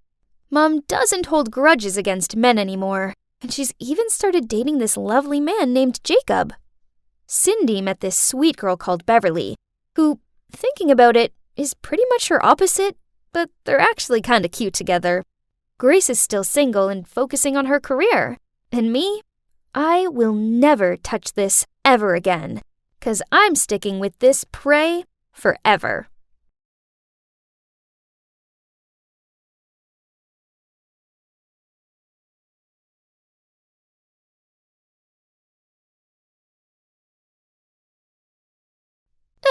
Mom doesn't hold grudges against men anymore, and she's even started dating this lovely man named Jacob. Cindy met this sweet girl called Beverly, who, thinking about it, is pretty much her opposite, but they're actually kinda cute together. Grace is still single and focusing on her career. And me? I will never touch this ever again, 'cause I'm sticking with this prey forever.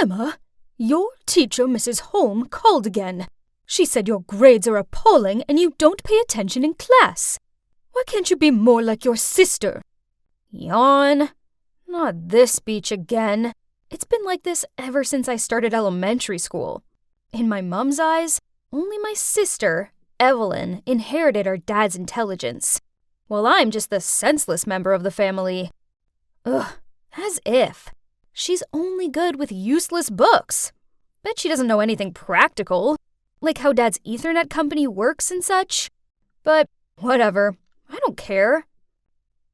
Emma, your teacher, Mrs. Holm, called again. She said your grades are appalling and you don't pay attention in class. Why can't you be more like your sister? Yawn. Not this speech again. It's been like this ever since I started elementary school. In my mom's eyes, only my sister, Evelyn, inherited our dad's intelligence, while I'm just the senseless member of the family. Ugh, as if. She's only good with useless books. Bet she doesn't know anything practical, like how Dad's Ethernet company works and such. But whatever, I don't care.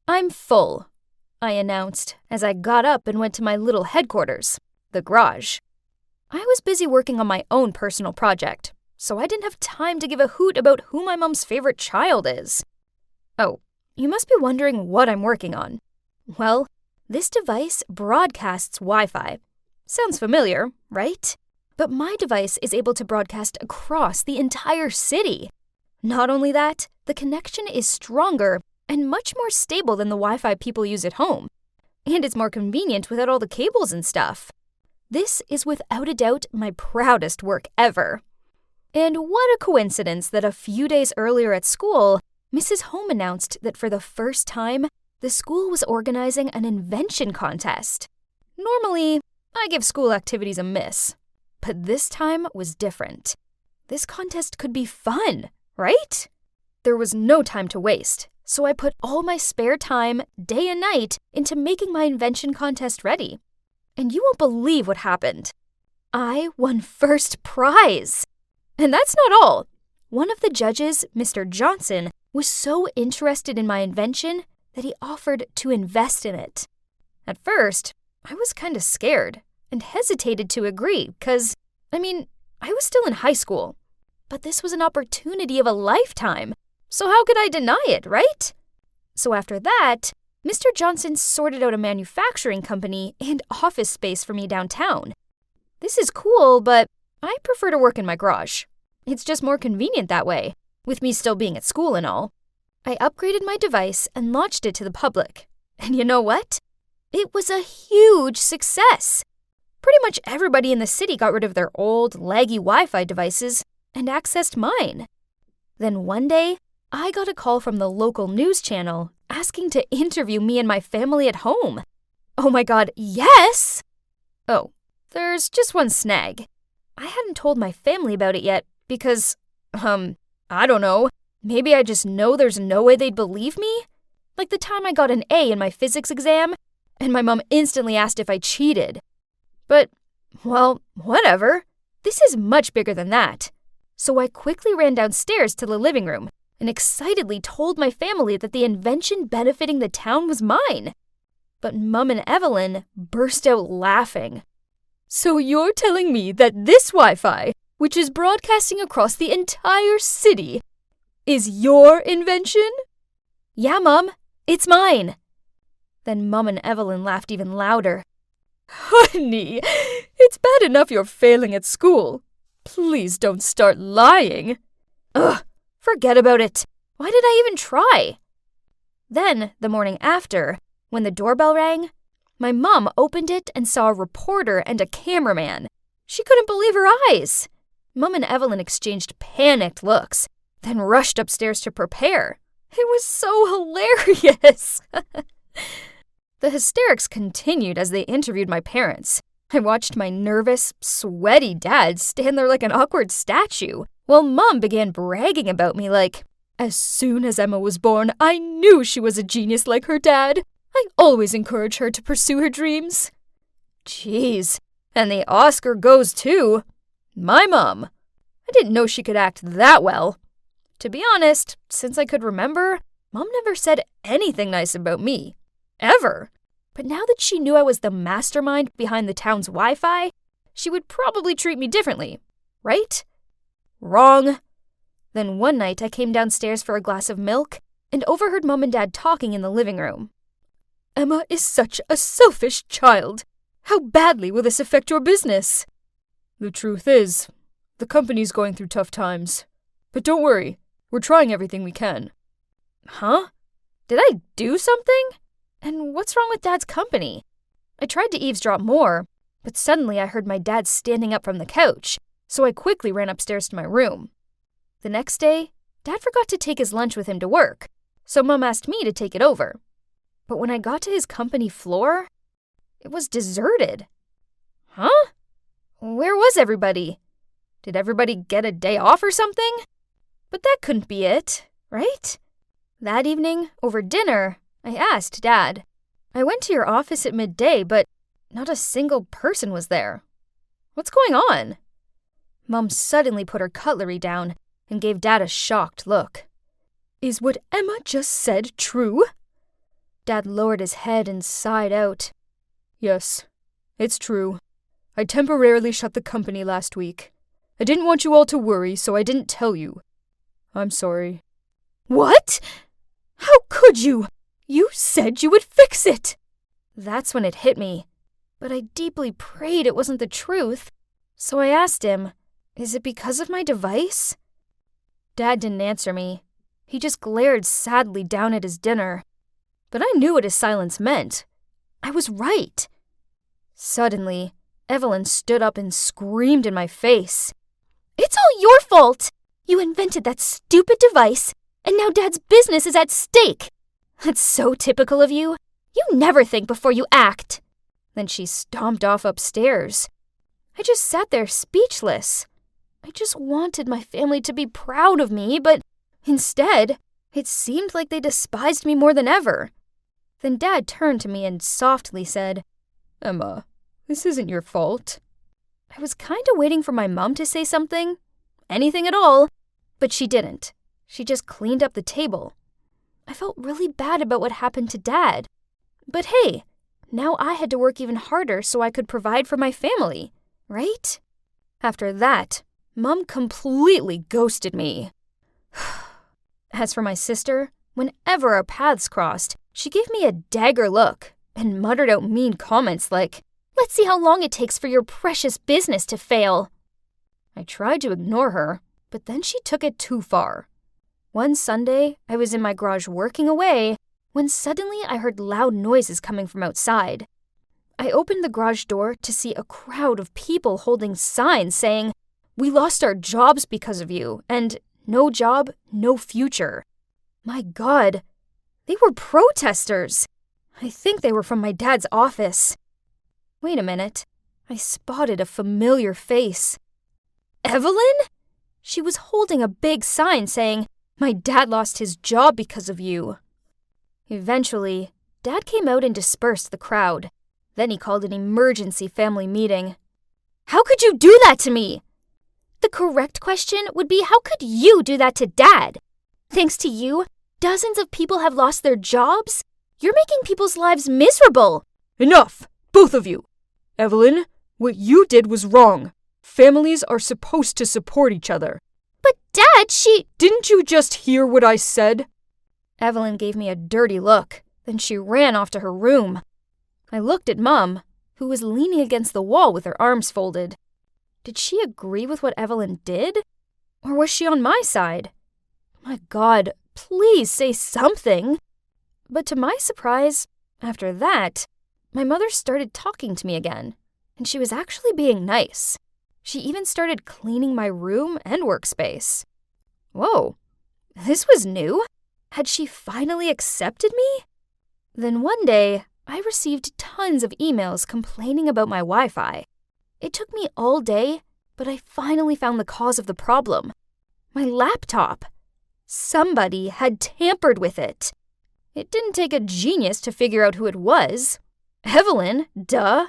I'm full, I announced as I got up and went to my little headquarters, the garage. I was busy working on my own personal project, so I didn't have time to give a hoot about who my mom's favorite child is. Oh, you must be wondering what I'm working on. Well, this device broadcasts Wi-Fi. Sounds familiar, right? But my device is able to broadcast across the entire city. Not only that, the connection is stronger and much more stable than the Wi-Fi people use at home. And it's more convenient without all the cables and stuff. This is without a doubt my proudest work ever. And what a coincidence that a few days earlier at school, Mrs. Holm announced that for the first time, the school was organizing an invention contest. Normally, I give school activities a miss, but this time was different. This contest could be fun, right? There was no time to waste, so I put all my spare time, day and night, into making my invention contest ready. And you won't believe what happened. I won first prize! And that's not all. One of the judges, Mr. Johnson, was so interested in my invention that he offered to invest in it. At first, I was kinda scared and hesitated to agree because, I was still in high school. But this was an opportunity of a lifetime, so how could I deny it, right? So after that, Mr. Johnson sorted out a manufacturing company and office space for me downtown. This is cool, but I prefer to work in my garage. It's just more convenient that way, with me still being at school and all. I upgraded my device and launched it to the public. And you know what? It was a huge success. Pretty much everybody in the city got rid of their old, laggy Wi-Fi devices and accessed mine. Then one day, I got a call from the local news channel asking to interview me and my family at home. Oh my god, yes! Oh, there's just one snag. I hadn't told my family about it yet because, I don't know. Maybe I just know there's no way they'd believe me? Like the time I got an A in my physics exam, and my mom instantly asked if I cheated. But, well, whatever. This is much bigger than that. So I quickly ran downstairs to the living room and excitedly told my family that the invention benefiting the town was mine. But Mum and Evelyn burst out laughing. So you're telling me that this Wi-Fi, which is broadcasting across the entire city, is your invention? Yeah, Mum, it's mine. Then Mum and Evelyn laughed even louder. Honey, it's bad enough you're failing at school. Please don't start lying. Ugh, forget about it. Why did I even try? Then, the morning after, when the doorbell rang, my mom opened it and saw a reporter and a cameraman. She couldn't believe her eyes. Mum and Evelyn exchanged panicked looks, then rushed upstairs to prepare. It was so hilarious. The hysterics continued as they interviewed my parents. I watched my nervous, sweaty dad stand there like an awkward statue, while Mum began bragging about me like, as soon as Emma was born, I knew she was a genius like her dad. I always encourage her to pursue her dreams. Jeez, and the Oscar goes to my mom. I didn't know she could act that well. To be honest, since I could remember, Mom never said anything nice about me. Ever. But now that she knew I was the mastermind behind the town's Wi-Fi, she would probably treat me differently, right? Wrong. Then one night I came downstairs for a glass of milk and overheard Mom and Dad talking in the living room. Emma is such a selfish child. How badly will this affect your business? The truth is, the company's going through tough times. But don't worry, we're trying everything we can. Huh? Did I do something? And what's wrong with Dad's company? I tried to eavesdrop more, but suddenly I heard my dad standing up from the couch, so I quickly ran upstairs to my room. The next day, Dad forgot to take his lunch with him to work, so Mom asked me to take it over. But when I got to his company floor, it was deserted. Huh? Where was everybody? Did everybody get a day off or something? But that couldn't be it, right? That evening, over dinner, I asked Dad. I went to your office at midday, but not a single person was there. What's going on? Mom suddenly put her cutlery down and gave Dad a shocked look. Is what Emma just said true? Dad lowered his head and sighed out. Yes, it's true. I temporarily shut the company last week. I didn't want you all to worry, so I didn't tell you. I'm sorry. What? How could you? You said you would fix it. That's when it hit me. But I deeply prayed it wasn't the truth. So I asked him, is it because of my device? Dad didn't answer me. He just glared sadly down at his dinner. But I knew what his silence meant. I was right. Suddenly, Evelyn stood up and screamed in my face. It's all your fault! You invented that stupid device, and now Dad's business is at stake! That's so typical of you. You never think before you act. Then she stomped off upstairs. I just sat there speechless. I just wanted my family to be proud of me, but instead, it seemed like they despised me more than ever. Then Dad turned to me and softly said, Emma, this isn't your fault. I was kind of waiting for my mom to say something. Anything at all. But she didn't. She just cleaned up the table. I felt really bad about what happened to Dad. But hey, now I had to work even harder so I could provide for my family, right? After that, Mom completely ghosted me. As for my sister, whenever our paths crossed, she gave me a dagger look and muttered out mean comments like, let's see how long it takes for your precious business to fail. I tried to ignore her, but then she took it too far. One Sunday, I was in my garage working away when suddenly I heard loud noises coming from outside. I opened the garage door to see a crowd of people holding signs saying, we lost our jobs because of you, and no job, no future. My God, they were protesters. I think they were from my dad's office. Wait a minute. I spotted a familiar face. Evelyn? She was holding a big sign saying, my dad lost his job because of you. Eventually, Dad came out and dispersed the crowd. Then he called an emergency family meeting. How could you do that to me? The correct question would be, how could you do that to Dad? Thanks to you, dozens of people have lost their jobs. You're making people's lives miserable. Enough, both of you. Evelyn, what you did was wrong. Families are supposed to support each other. But Dad, Didn't you just hear what I said? Evelyn gave me a dirty look. Then she ran off to her room. I looked at Mom, who was leaning against the wall with her arms folded. Did she agree with what Evelyn did? Or was she on my side? My God, please say something. But to my surprise, after that, my mother started talking to me again, and she was actually being nice. She even started cleaning my room and workspace. Whoa, this was new. Had she finally accepted me? Then one day, I received tons of emails complaining about my Wi-Fi. It took me all day, but I finally found the cause of the problem. My laptop. Somebody had tampered with it. It didn't take a genius to figure out who it was. Evelyn, duh.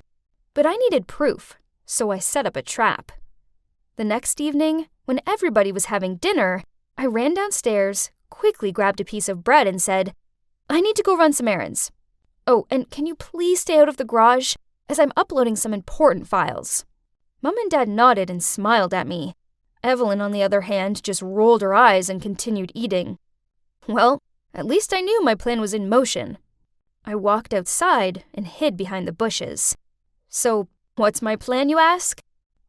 But I needed proof, so I set up a trap. The next evening, when everybody was having dinner, I ran downstairs, quickly grabbed a piece of bread and said, I need to go run some errands. Oh, and can you please stay out of the garage, as I'm uploading some important files? Mom and Dad nodded and smiled at me. Evelyn, on the other hand, just rolled her eyes and continued eating. Well, at least I knew my plan was in motion. I walked outside and hid behind the bushes. So, what's my plan, you ask?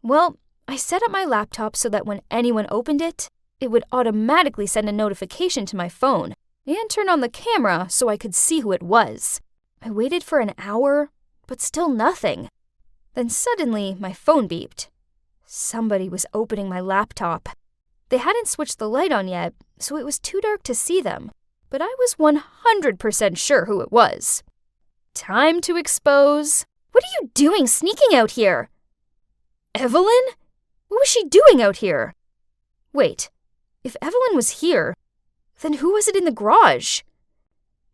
Well, I set up my laptop so that when anyone opened it, it would automatically send a notification to my phone and turn on the camera so I could see who it was. I waited for an hour, but still nothing. Then suddenly, my phone beeped. Somebody was opening my laptop. They hadn't switched the light on yet, so it was too dark to see them, but I was 100% sure who it was. Time to expose. What are you doing sneaking out here? Evelyn? What was she doing out here? Wait, if Evelyn was here, then who was it in the garage?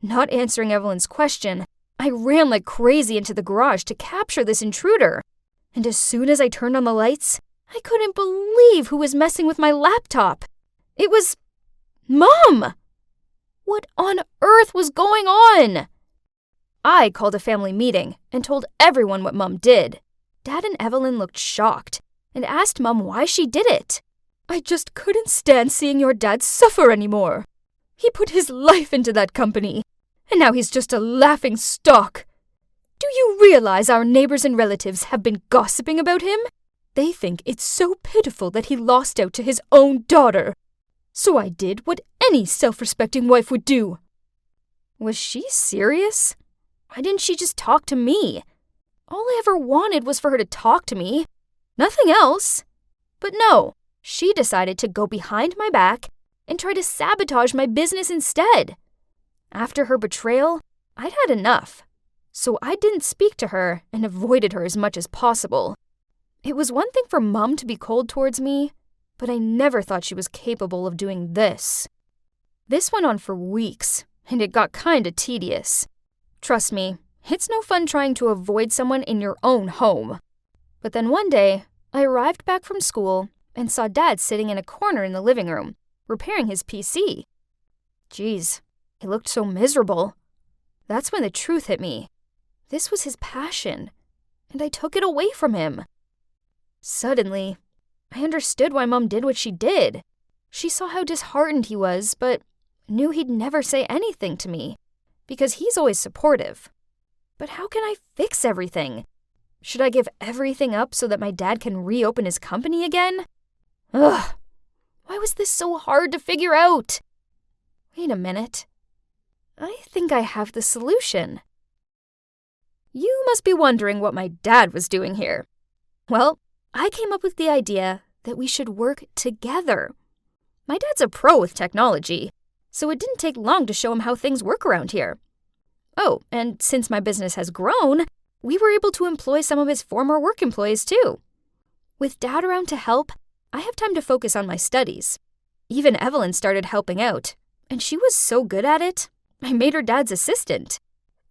Not answering Evelyn's question, I ran like crazy into the garage to capture this intruder. And as soon as I turned on the lights, I couldn't believe who was messing with my laptop. It was Mom! What on earth was going on? I called a family meeting and told everyone what Mom did. Dad and Evelyn looked shocked and asked Mom why she did it. I just couldn't stand seeing your dad suffer anymore. He put his life into that company, and now he's just a laughing stock. Do you realize our neighbors and relatives have been gossiping about him? They think it's so pitiful that he lost out to his own daughter. So I did what any self-respecting wife would do. Was she serious? Why didn't she just talk to me? All I ever wanted was for her to talk to me. Nothing else. But no, she decided to go behind my back and try to sabotage my business instead. After her betrayal, I'd had enough. So I didn't speak to her and avoided her as much as possible. It was one thing for Mom to be cold towards me, but I never thought she was capable of doing this. This went on for weeks, and it got kinda tedious. Trust me, it's no fun trying to avoid someone in your own home. But then one day, I arrived back from school and saw Dad sitting in a corner in the living room, repairing his PC. Geez, he looked so miserable. That's when the truth hit me. This was his passion, and I took it away from him. Suddenly, I understood why Mom did what she did. She saw how disheartened he was, but knew he'd never say anything to me, because he's always supportive. But how can I fix everything? Should I give everything up so that my dad can reopen his company again? Ugh, why was this so hard to figure out? Wait a minute. I think I have the solution. You must be wondering what my dad was doing here. Well, I came up with the idea that we should work together. My dad's a pro with technology, so it didn't take long to show him how things work around here. Oh, and since my business has grown, we were able to employ some of his former work employees too. With Dad around to help, I have time to focus on my studies. Even Evelyn started helping out, and she was so good at it, I made her dad's assistant.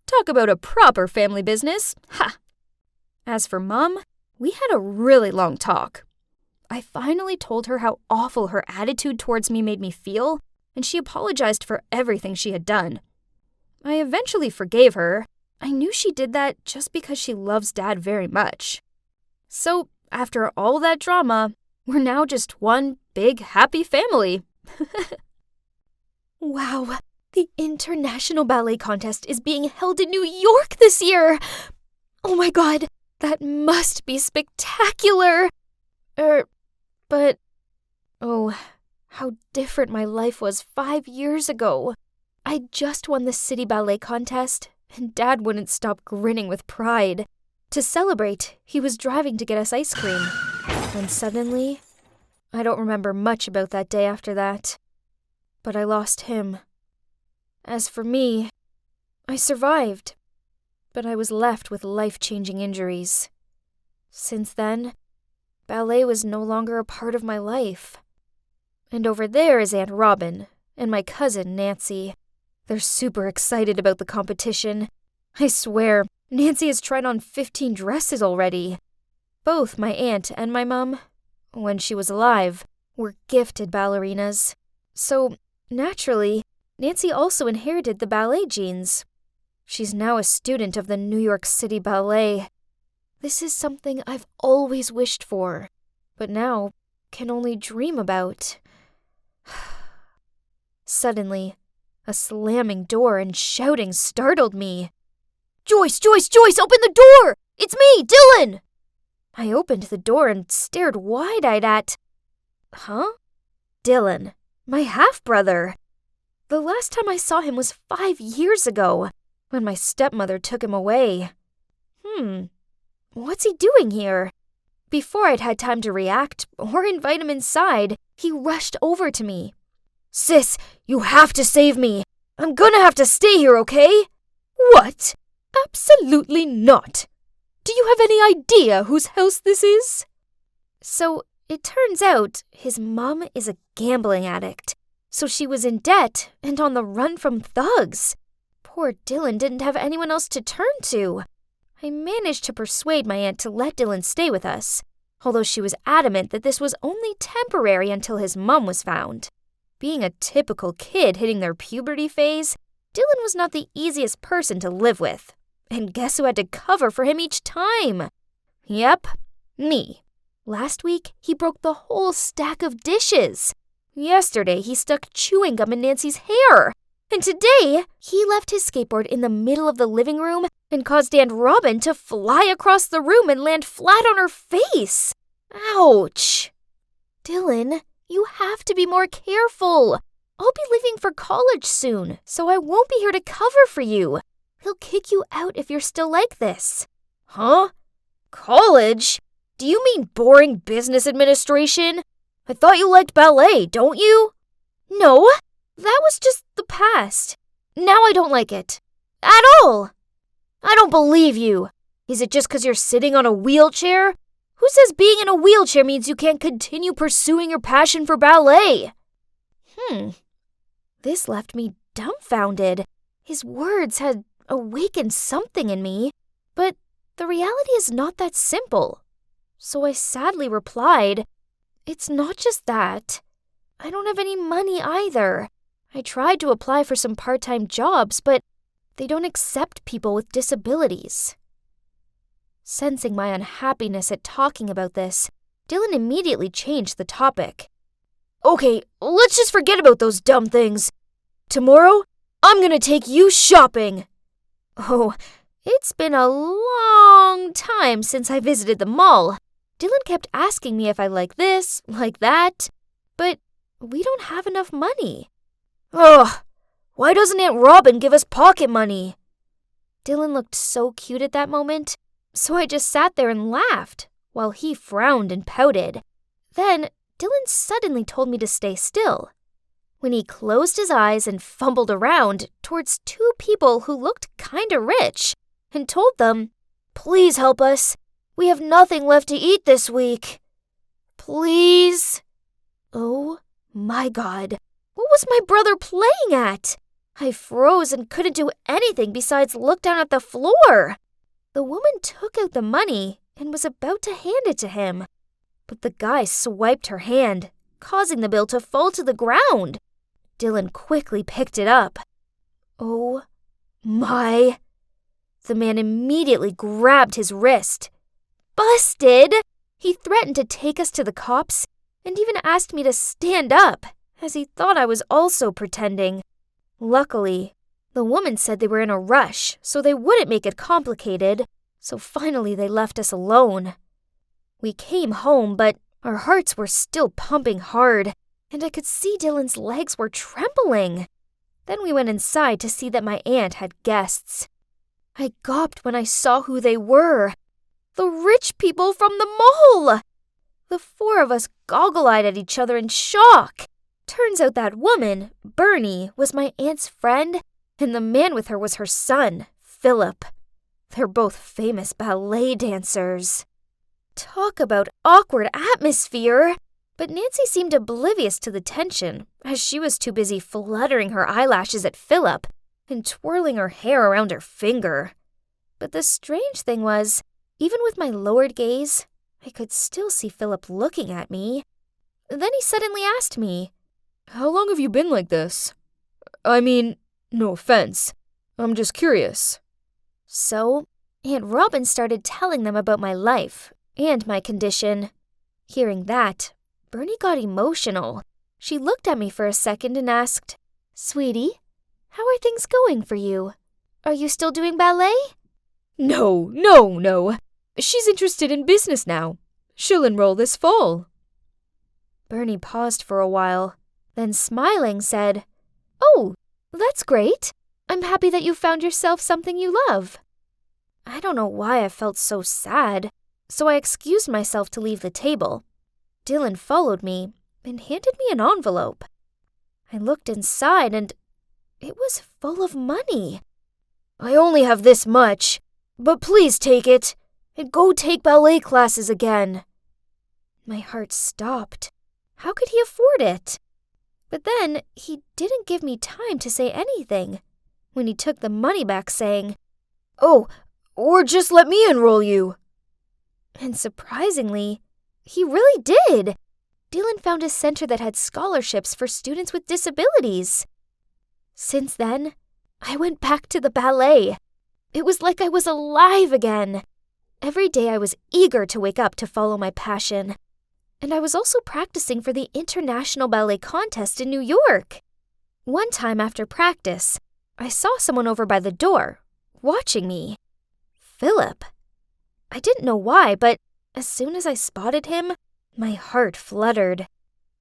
Talk about a proper family business. Ha! As for Mom, we had a really long talk. I finally told her how awful her attitude towards me made me feel, and she apologized for everything she had done. I eventually forgave her. I knew she did that just because she loves Dad very much. So, after all that drama, we're now just one big happy family. Wow, the International Ballet Contest is being held in New York this year! Oh my god, that must be spectacular! But, oh, how different my life was 5 years ago. I just won the City Ballet Contest, and Dad wouldn't stop grinning with pride. To celebrate, he was driving to get us ice cream. When suddenly, I don't remember much about that day after that. But I lost him. As for me, I survived, but I was left with life-changing injuries. Since then, ballet was no longer a part of my life. And over there is Aunt Robin and my cousin Nancy. They're super excited about the competition. I swear, Nancy has tried on 15 dresses already. Both my aunt and my mom, when she was alive, were gifted ballerinas. So, naturally, Nancy also inherited the ballet genes. She's now a student of the New York City Ballet. This is something I've always wished for, but now can only dream about. Suddenly, a slamming door and shouting startled me. Joyce, open the door! It's me, Dylan! I opened the door and stared wide-eyed at... Huh? Dylan, my half-brother. The last time I saw him was 5 years ago, when my stepmother took him away. What's he doing here? Before I'd had time to react or invite him inside, he rushed over to me. Sis, you have to save me. I'm gonna have to stay here, okay? What? Absolutely not. Do you have any idea whose house this is? So, it turns out his mom is a gambling addict. So she was in debt and on the run from thugs. Poor Dylan didn't have anyone else to turn to. I managed to persuade my aunt to let Dylan stay with us, although she was adamant that this was only temporary until his mom was found. Being a typical kid hitting their puberty phase, Dylan was not the easiest person to live with. And guess who had to cover for him each time? Yep, me. Last week, he broke the whole stack of dishes. Yesterday, he stuck chewing gum in Nancy's hair. And today, he left his skateboard in the middle of the living room and caused Aunt Robin to fly across the room and land flat on her face. Ouch. Dylan, you have to be more careful. I'll be leaving for college soon, so I won't be here to cover for you. He'll kick you out if you're still like this. Huh? College? Do you mean boring business administration? I thought you liked ballet, don't you? No, that was just the past. Now I don't like it. At all. I don't believe you. Is it just 'cause you're sitting on a wheelchair? Who says being in a wheelchair means you can't continue pursuing your passion for ballet? This left me dumbfounded. His words had awakened something in me, but the reality is not that simple. So I sadly replied, It's not just that. I don't have any money either. I tried to apply for some part-time jobs, but they don't accept people with disabilities. Sensing my unhappiness at talking about this, Dylan immediately changed the topic. Okay, let's just forget about those dumb things. Tomorrow, I'm gonna take you shopping. Oh, it's been a long time since I visited the mall. Dylan kept asking me if I like this, like that, but we don't have enough money. Ugh, why doesn't Aunt Robin give us pocket money? Dylan looked so cute at that moment, so I just sat there and laughed, while he frowned and pouted. Then, Dylan suddenly told me to stay still. When he closed his eyes and fumbled around towards 2 people who looked kinda rich, and told them, Please help us. We have nothing left to eat this week. Please. Oh my God. What was my brother playing at? I froze and couldn't do anything besides look down at the floor. The woman took out the money and was about to hand it to him. But the guy swiped her hand, causing the bill to fall to the ground. Dylan quickly picked it up. Oh my. The man immediately grabbed his wrist. Busted! He threatened to take us to the cops and even asked me to stand up, as he thought I was also pretending. Luckily, the woman said they were in a rush, so they wouldn't make it complicated, so finally they left us alone. We came home, but our hearts were still pumping hard, and I could see Dylan's legs were trembling. Then we went inside to see that my aunt had guests. I gawped when I saw who they were. The rich people from the mall! The 4 of us goggle-eyed at each other in shock. Turns out that woman, Bernie, was my aunt's friend, and the man with her was her son, Philip. They're both famous ballet dancers. Talk about awkward atmosphere! But Nancy seemed oblivious to the tension, as she was too busy fluttering her eyelashes at Philip and twirling her hair around her finger. But the strange thing was, even with my lowered gaze, I could still see Philip looking at me. Then he suddenly asked me, How long have you been like this? I mean, no offense, I'm just curious. So, Aunt Robin started telling them about my life and my condition. Hearing that, Bernie got emotional. She looked at me for a second and asked, "Sweetie, how are things going for you? Are you still doing ballet?" No. She's interested in business now. She'll enroll this fall. Bernie paused for a while, then smiling said, "Oh, that's great. I'm happy that you found yourself something you love." I don't know why I felt so sad, so I excused myself to leave the table. Dylan followed me and handed me an envelope. I looked inside and it was full of money. "I only have this much, but please take it and go take ballet classes again." My heart stopped. How could he afford it? But then he didn't give me time to say anything when he took the money back, saying, "Oh, or just let me enroll you." And surprisingly, he really did. Dylan found a center that had scholarships for students with disabilities. Since then, I went back to the ballet. It was like I was alive again. Every day I was eager to wake up to follow my passion. And I was also practicing for the International Ballet Contest in New York. One time after practice, I saw someone over by the door, watching me. Philip. I didn't know why, but as soon as I spotted him, my heart fluttered.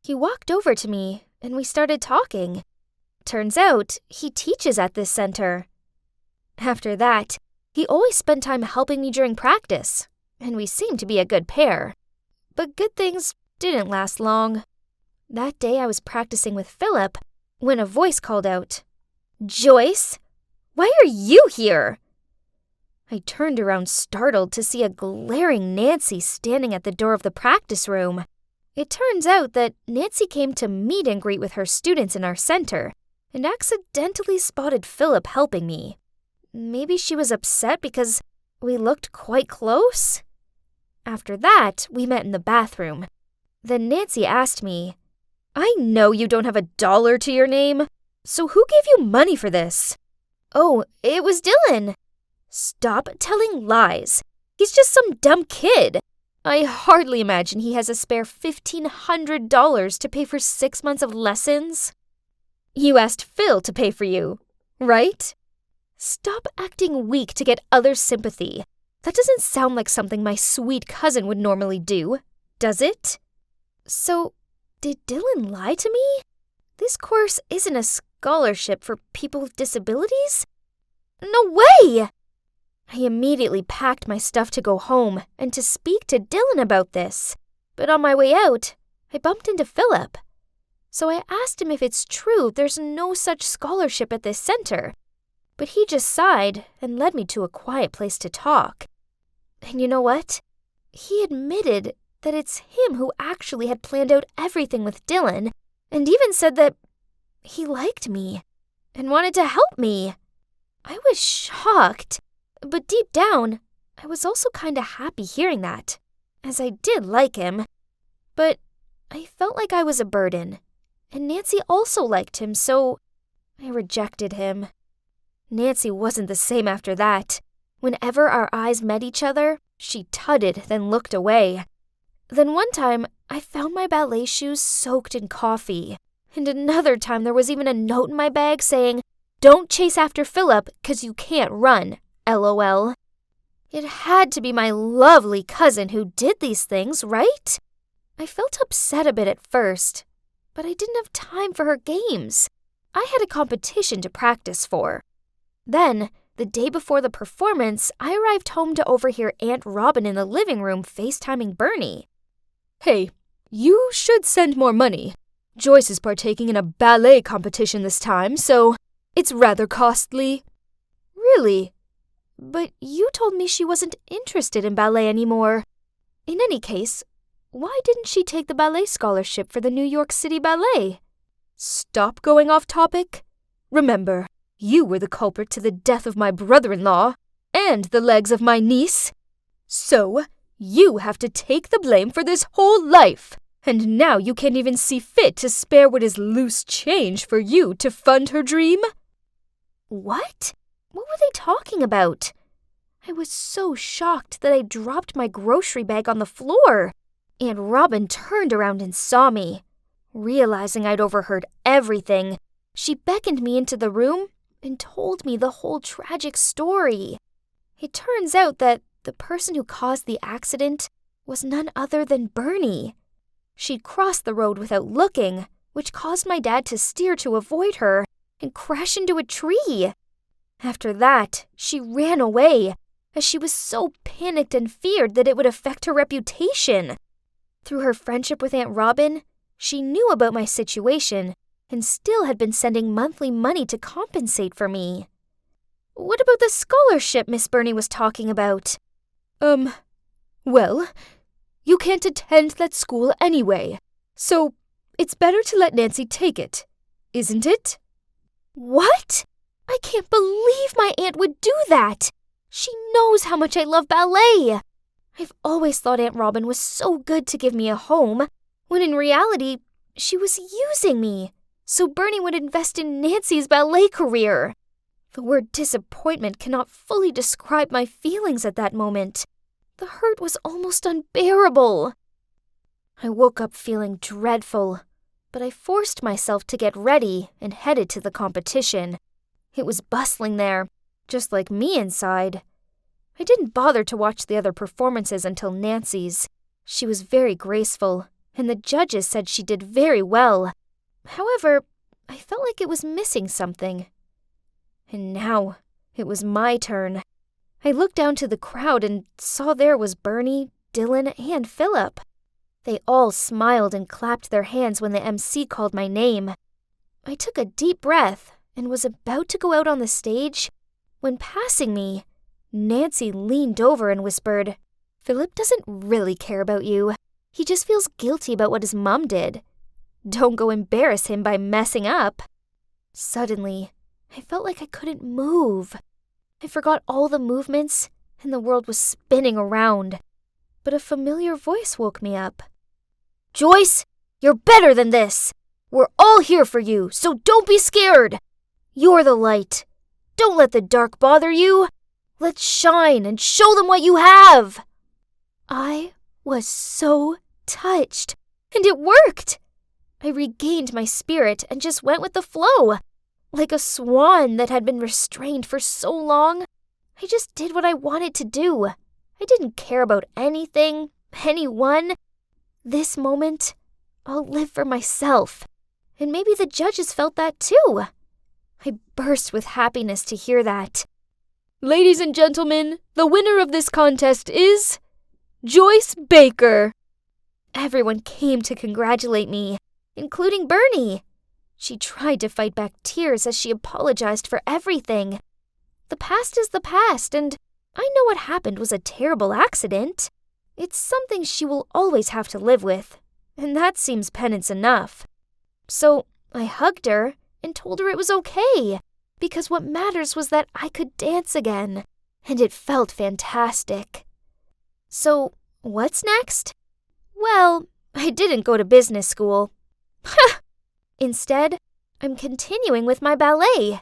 He walked over to me, and we started talking. Turns out, he teaches at this center. After that, he always spent time helping me during practice, and we seemed to be a good pair. But good things didn't last long. That day I was practicing with Philip when a voice called out, "Joyce, why are you here?" I turned around startled to see a glaring Nancy standing at the door of the practice room. It turns out that Nancy came to meet and greet with her students in our center and accidentally spotted Philip helping me. Maybe she was upset because we looked quite close? After that, we met in the bathroom. Then Nancy asked me, "I know you don't have $1 to your name, so who gave you money for this?" "Oh, it was Dylan." "Stop telling lies. He's just some dumb kid. I hardly imagine he has a spare $1,500 to pay for 6 months of lessons." "You asked Phil to pay for you, right?" "Stop acting weak to get others' sympathy. That doesn't sound like something my sweet cousin would normally do, does it?" So, did Dylan lie to me? This course isn't a scholarship for people with disabilities? No way! I immediately packed my stuff to go home and to speak to Dylan about this. But on my way out, I bumped into Philip. So I asked him if it's true there's no such scholarship at this center. But he just sighed and led me to a quiet place to talk. And you know what? He admitted that it's him who actually had planned out everything with Dylan, and even said that he liked me and wanted to help me. I was shocked, but deep down, I was also kinda happy hearing that, as I did like him. But I felt like I was a burden, and Nancy also liked him, so I rejected him. Nancy wasn't the same after that. Whenever our eyes met each other, she tutted, then looked away. Then one time, I found my ballet shoes soaked in coffee. And another time there was even a note in my bag saying, "Don't chase after Philip, 'cause you can't run, LOL. It had to be my lovely cousin who did these things, right? I felt upset a bit at first, but I didn't have time for her games. I had a competition to practice for. Then, the day before the performance, I arrived home to overhear Aunt Robin in the living room FaceTiming Bernie. "Hey, you should send more money. Joyce is partaking in a ballet competition this time, so it's rather costly." "Really? But you told me she wasn't interested in ballet anymore. In any case, why didn't she take the ballet scholarship for the New York City Ballet?" Stop going off topic. Remember, you were the culprit to the death of my brother-in-law and the legs of my niece. So, you have to take the blame for this whole life. And now you can't even see fit to spare what is loose change for you to fund her dream? What? What were they talking about? I was so shocked that I dropped my grocery bag on the floor. Aunt Robin turned around and saw me. Realizing I'd overheard everything, she beckoned me into the room and told me the whole tragic story. It turns out that the person who caused the accident was none other than Bernie. She'd crossed the road without looking, which caused my dad to steer to avoid her and crash into a tree. After that, she ran away, as she was so panicked and feared that it would affect her reputation. Through her friendship with Aunt Robin, she knew about my situation and still had been sending monthly money to compensate for me. What about the scholarship Miss Burney was talking about? Well, you can't attend that school anyway, so it's better to let Nancy take it, isn't it? What? I can't believe my aunt would do that! She knows how much I love ballet! I've always thought Aunt Robin was so good to give me a home, when in reality, she was using me, so Bernie would invest in Nancy's ballet career. The word disappointment cannot fully describe my feelings at that moment. The hurt was almost unbearable. I woke up feeling dreadful, but I forced myself to get ready and headed to the competition. It was bustling there, just like me inside. I didn't bother to watch the other performances until Nancy's. She was very graceful, and the judges said she did very well. However, I felt like it was missing something. And now, it was my turn. I looked down to the crowd and saw there was Bernie, Dylan, and Philip. They all smiled and clapped their hands when the MC called my name. I took a deep breath and was about to go out on the stage when, passing me, Nancy leaned over and whispered, "Philip doesn't really care about you. He just feels guilty about what his mom did. Don't go embarrass him by messing up." Suddenly, I felt like I couldn't move. I forgot all the movements, and the world was spinning around. But a familiar voice woke me up. "Joyce, you're better than this. We're all here for you, so don't be scared. You're the light. Don't let the dark bother you. Let's shine and show them what you have." I was so touched, and it worked. I regained my spirit and just went with the flow. Like a swan that had been restrained for so long, I just did what I wanted to do. I didn't care about anything, anyone. This moment, I'll live for myself. And maybe the judges felt that too. I burst with happiness to hear that. Ladies and gentlemen, the winner of this contest is Joyce Baker. Everyone came to congratulate me, including Bernie. She tried to fight back tears as she apologized for everything. The past is the past, and I know what happened was a terrible accident. It's something she will always have to live with, and that seems penance enough. So I hugged her and told her it was okay, because what matters was that I could dance again, and it felt fantastic. So what's next? Well, I didn't go to business school. Instead, I'm continuing with my ballet.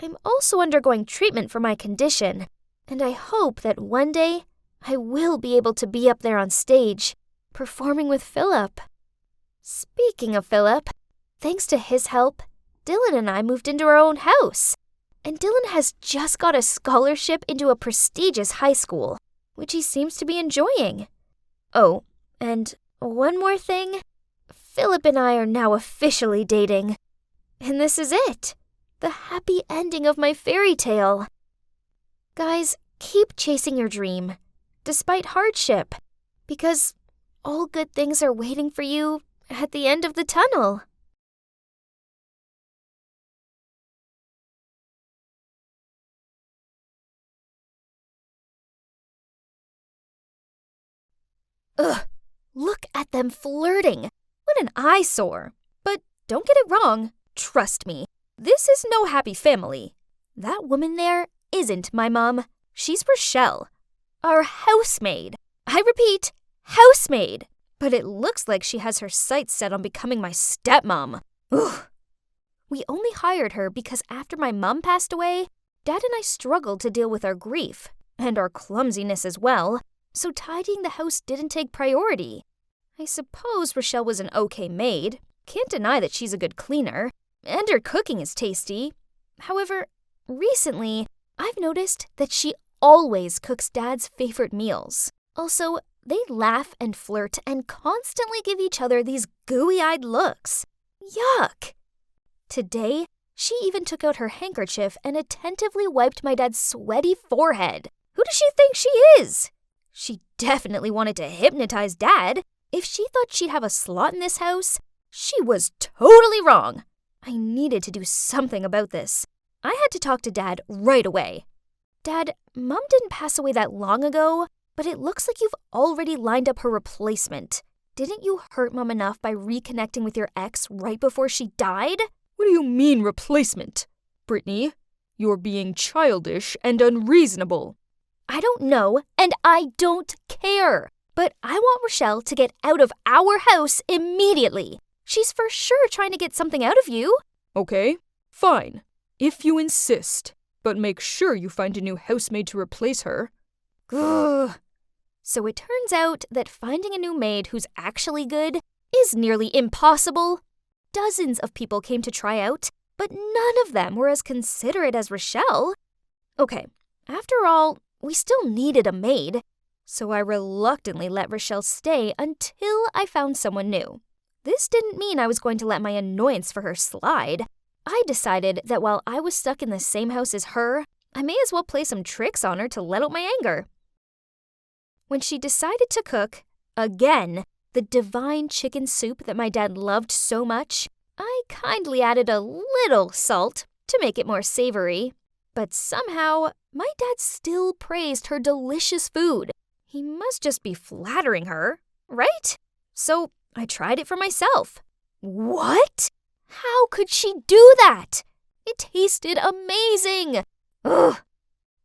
I'm also undergoing treatment for my condition, and I hope that one day I will be able to be up there on stage, performing with Philip. Speaking of Philip, thanks to his help, Dylan and I moved into our own house, and Dylan has just got a scholarship into a prestigious high school, which he seems to be enjoying. Oh, and one more thing. Philip and I are now officially dating. And this is it. The happy ending of my fairy tale. Guys, keep chasing your dream, despite hardship, because all good things are waiting for you at the end of the tunnel. Ugh, look at them flirting. What an eyesore. But don't get it wrong. Trust me, this is no happy family. That woman there isn't my mom. She's Rochelle, our housemaid. I repeat, housemaid. But it looks like she has her sights set on becoming my stepmom. Ugh. We only hired her because after my mom passed away, Dad and I struggled to deal with our grief, and our clumsiness as well, so tidying the house didn't take priority. I suppose Rochelle was an okay maid. Can't deny that she's a good cleaner, and her cooking is tasty. However, recently, I've noticed that she always cooks Dad's favorite meals. Also, they laugh and flirt and constantly give each other these gooey-eyed looks. Yuck! Today, she even took out her handkerchief and attentively wiped my dad's sweaty forehead. Who does she think she is? She definitely wanted to hypnotize Dad. If she thought she'd have a slot in this house, she was totally wrong. I needed to do something about this. I had to talk to Dad right away. Dad, Mom didn't pass away that long ago, but it looks like you've already lined up her replacement. Didn't you hurt Mom enough by reconnecting with your ex right before she died? What do you mean replacement? Brittany, you're being childish and unreasonable. I don't know, and I don't care. But I want Rochelle to get out of our house immediately. She's for sure trying to get something out of you. Okay, fine. If you insist. But make sure you find a new housemaid to replace her. Ugh. So it turns out that finding a new maid who's actually good is nearly impossible. Dozens of people came to try out, but none of them were as considerate as Rochelle. Okay, after all, we still needed a maid, so I reluctantly let Rochelle stay until I found someone new. This didn't mean I was going to let my annoyance for her slide. I decided that while I was stuck in the same house as her, I may as well play some tricks on her to let out my anger. When she decided to cook, again, the divine chicken soup that my dad loved so much, I kindly added a little salt to make it more savory. But somehow, my dad still praised her delicious food. He must just be flattering her, right? So I tried it for myself. What? How could she do that? It tasted amazing. Ugh.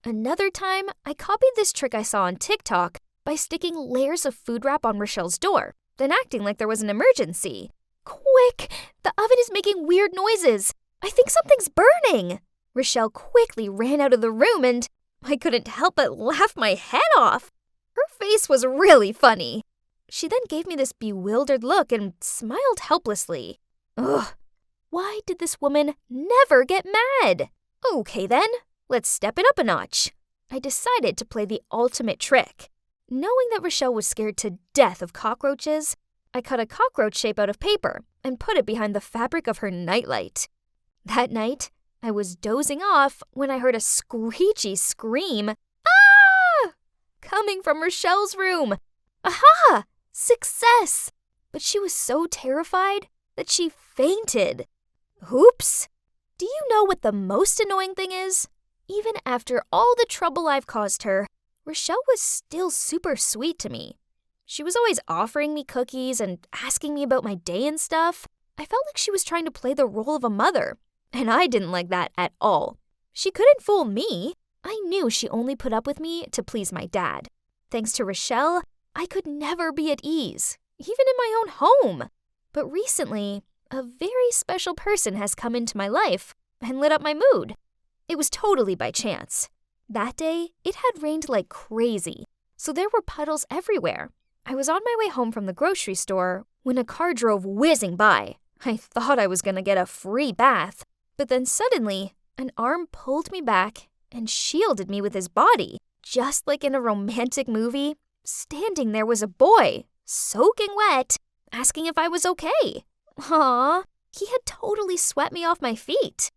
Another time, I copied this trick I saw on TikTok by sticking layers of food wrap on Rochelle's door, then acting like there was an emergency. Quick! The oven is making weird noises. I think something's burning. Rochelle quickly ran out of the room and I couldn't help but laugh my head off. Her face was really funny. She then gave me this bewildered look and smiled helplessly. Ugh. Why did this woman never get mad? Okay then, let's step it up a notch. I decided to play the ultimate trick. Knowing that Rochelle was scared to death of cockroaches, I cut a cockroach shape out of paper and put it behind the fabric of her nightlight. That night, I was dozing off when I heard a screechy scream. Ah! Coming from Rochelle's room. Aha! Success! But she was so terrified that she fainted. Oops! Do you know what the most annoying thing is? Even after all the trouble I've caused her, Rochelle was still super sweet to me. She was always offering me cookies and asking me about my day and stuff. I felt like she was trying to play the role of a mother, and I didn't like that at all. She couldn't fool me. I knew she only put up with me to please my dad. Thanks to Rochelle, I could never be at ease, even in my own home. But recently, a very special person has come into my life and lit up my mood. It was totally by chance. That day, it had rained like crazy, so there were puddles everywhere. I was on my way home from the grocery store when a car drove whizzing by. I thought I was going to get a free bath, but then suddenly, an arm pulled me back and shielded me with his body. Just like in a romantic movie, standing there was a boy, soaking wet, asking if I was okay. Aww, he had totally swept me off my feet.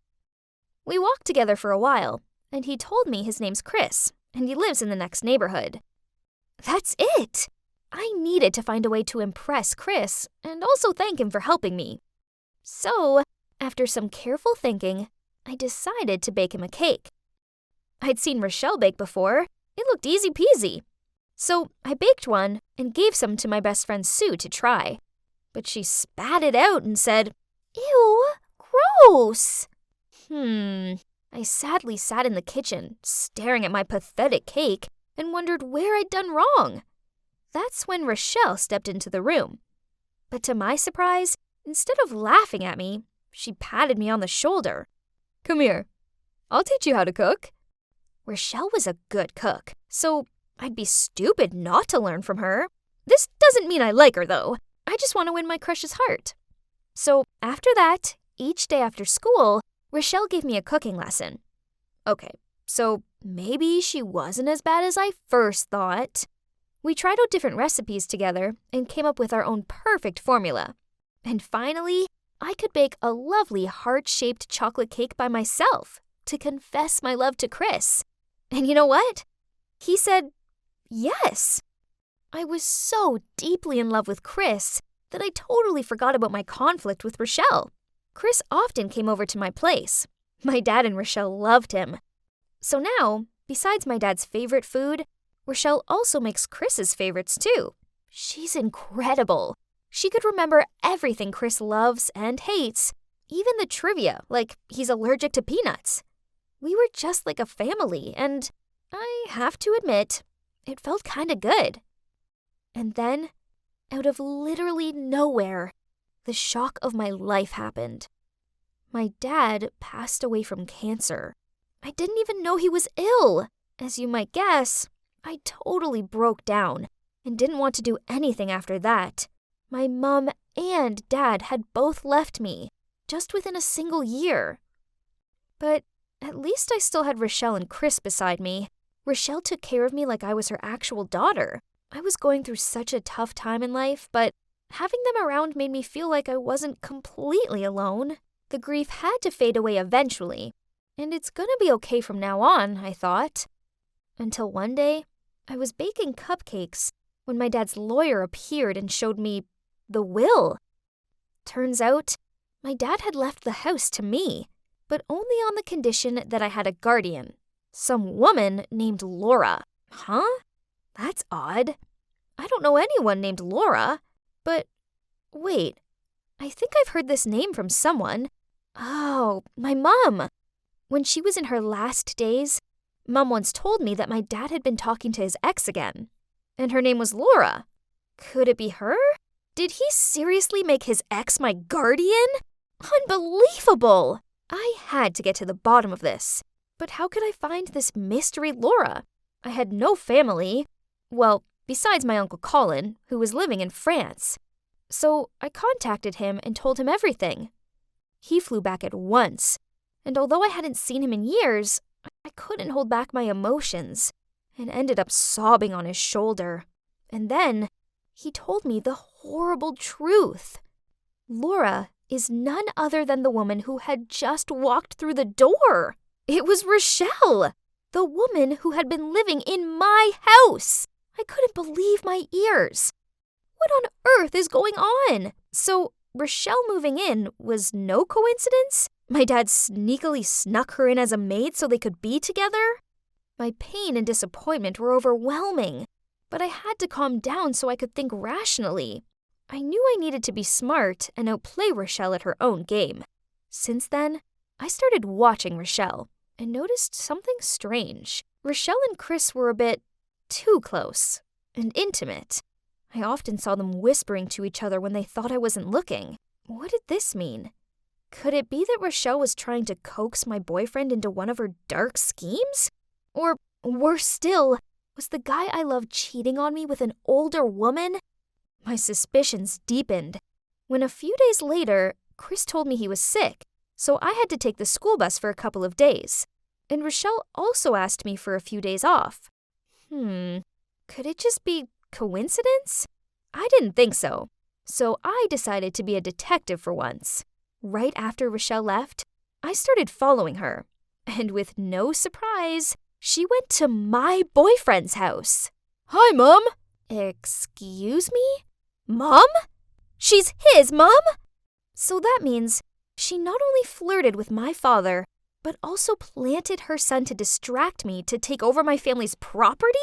We walked together for a while, and he told me his name's Chris, and he lives in the next neighborhood. That's it! I needed to find a way to impress Chris and also thank him for helping me. So, after some careful thinking, I decided to bake him a cake. I'd seen Rochelle bake before. It looked easy peasy. So I baked one and gave some to my best friend Sue to try. But she spat it out and said, "Ew, gross." I sadly sat in the kitchen, staring at my pathetic cake, and wondered where I'd done wrong. That's when Rochelle stepped into the room. But to my surprise, instead of laughing at me, she patted me on the shoulder. Come here. I'll teach you how to cook. Rochelle was a good cook, so I'd be stupid not to learn from her. This doesn't mean I like her, though. I just want to win my crush's heart. So after that, each day after school, Rochelle gave me a cooking lesson. Okay, so maybe she wasn't as bad as I first thought. We tried out different recipes together and came up with our own perfect formula. And finally, I could bake a lovely heart-shaped chocolate cake by myself to confess my love to Chris. And you know what? He said yes. I was so deeply in love with Chris that I totally forgot about my conflict with Rochelle. Chris often came over to my place. My dad and Rochelle loved him. So now, besides my dad's favorite food, Rochelle also makes Chris's favorites too. She's incredible. She could remember everything Chris loves and hates, even the trivia, like he's allergic to peanuts. We were just like a family, and I have to admit, it felt kinda good. And then, out of literally nowhere, the shock of my life happened. My dad passed away from cancer. I didn't even know he was ill. As you might guess, I totally broke down and didn't want to do anything after that. My mom and dad had both left me, just within a single year. But at least I still had Rochelle and Chris beside me. Rochelle took care of me like I was her actual daughter. I was going through such a tough time in life, but having them around made me feel like I wasn't completely alone. The grief had to fade away eventually, and it's gonna be okay from now on, I thought. Until one day, I was baking cupcakes when my dad's lawyer appeared and showed me the will. Turns out, my dad had left the house to me, but only on the condition that I had a guardian, some woman named Laura. Huh? That's odd. I don't know anyone named Laura, but wait, I think I've heard this name from someone. Oh, my mom. When she was in her last days, Mom once told me that my dad had been talking to his ex again, and her name was Laura. Could it be her? Did he seriously make his ex my guardian? Unbelievable! I had to get to the bottom of this. But how could I find this mystery Laura? I had no family. Well, besides my Uncle Colin, who was living in France. So I contacted him and told him everything. He flew back at once, and although I hadn't seen him in years, I couldn't hold back my emotions and ended up sobbing on his shoulder. And then he told me the horrible truth. Laura is none other than the woman who had just walked through the door. It was Rochelle, the woman who had been living in my house. I couldn't believe my ears. What on earth is going on? So Rochelle moving in was no coincidence? My dad sneakily snuck her in as a maid so they could be together? My pain and disappointment were overwhelming, but I had to calm down so I could think rationally. I knew I needed to be smart and outplay Rochelle at her own game. Since then, I started watching Rochelle and noticed something strange. Rochelle and Chris were a bit too close and intimate. I often saw them whispering to each other when they thought I wasn't looking. What did this mean? Could it be that Rochelle was trying to coax my boyfriend into one of her dark schemes? Or, worse still, was the guy I loved cheating on me with an older woman? My suspicions deepened. When a few days later, Chris told me he was sick, so I had to take the school bus for a couple of days. And Rochelle also asked me for a few days off. Could it just be coincidence? I didn't think so. So I decided to be a detective for once. Right after Rochelle left, I started following her. And with no surprise, she went to my boyfriend's house. Hi, Mom. Excuse me? Mom? She's his mom? So that means she not only flirted with my father, but also planted her son to distract me to take over my family's property?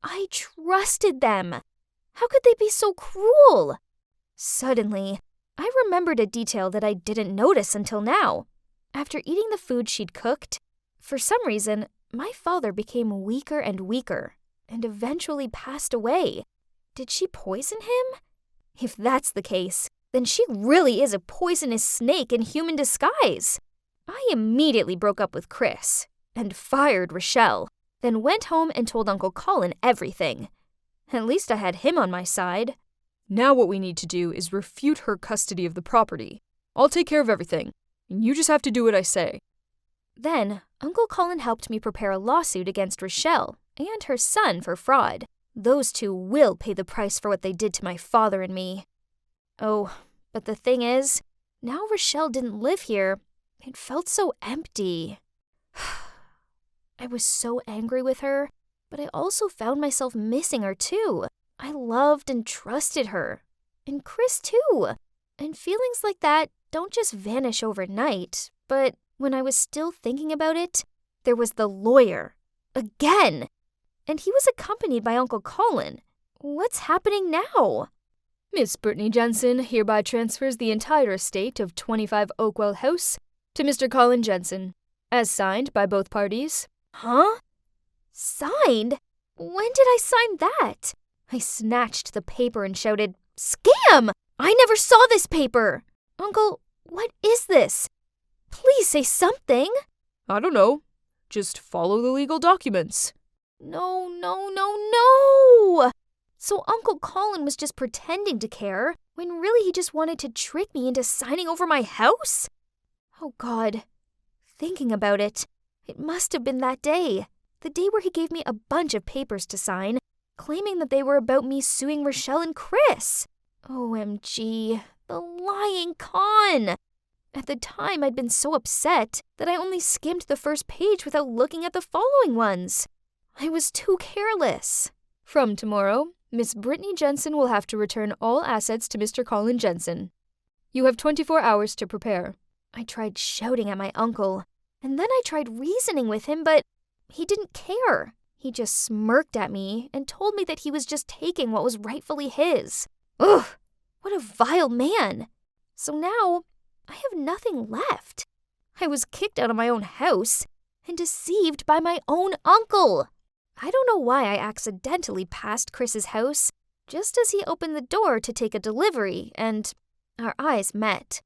I trusted them. How could they be so cruel? Suddenly, I remembered a detail that I didn't notice until now. After eating the food she'd cooked, for some reason, my father became weaker and weaker and eventually passed away. Did she poison him? If that's the case, then she really is a poisonous snake in human disguise. I immediately broke up with Chris, and fired Rochelle, then went home and told Uncle Colin everything. At least I had him on my side. Now what we need to do is refute her custody of the property. I'll take care of everything, and you just have to do what I say. Then, Uncle Colin helped me prepare a lawsuit against Rochelle and her son for fraud. Those two will pay the price for what they did to my father and me. Oh, but the thing is, now Rochelle didn't live here. It felt so empty. I was so angry with her, but I also found myself missing her too. I loved and trusted her. And Chris too. And feelings like that don't just vanish overnight. But when I was still thinking about it, there was the lawyer. Again! And he was accompanied by Uncle Colin. What's happening now? Miss Brittany Jensen hereby transfers the entire estate of 25 Oakwell House to Mr. Colin Jensen, as signed by both parties. Huh? Signed? When did I sign that? I snatched the paper and shouted, "Scam! I never saw this paper! Uncle, what is this? Please say something." I don't know. Just follow the legal documents. No. So Uncle Colin was just pretending to care, when really he just wanted to trick me into signing over my house? Oh God. Thinking about it, it must have been that day. The day where he gave me a bunch of papers to sign, claiming that they were about me suing Rochelle and Chris. OMG, the lying con! At the time, I'd been so upset that I only skimmed the first page without looking at the following ones. I was too careless. From tomorrow, Miss Brittany Jensen will have to return all assets to Mr. Colin Jensen. You have 24 hours to prepare. I tried shouting at my uncle, and then I tried reasoning with him, but he didn't care. He just smirked at me and told me that he was just taking what was rightfully his. Ugh, what a vile man. So now, I have nothing left. I was kicked out of my own house and deceived by my own uncle. I don't know why I accidentally passed Chris's house just as he opened the door to take a delivery, and our eyes met.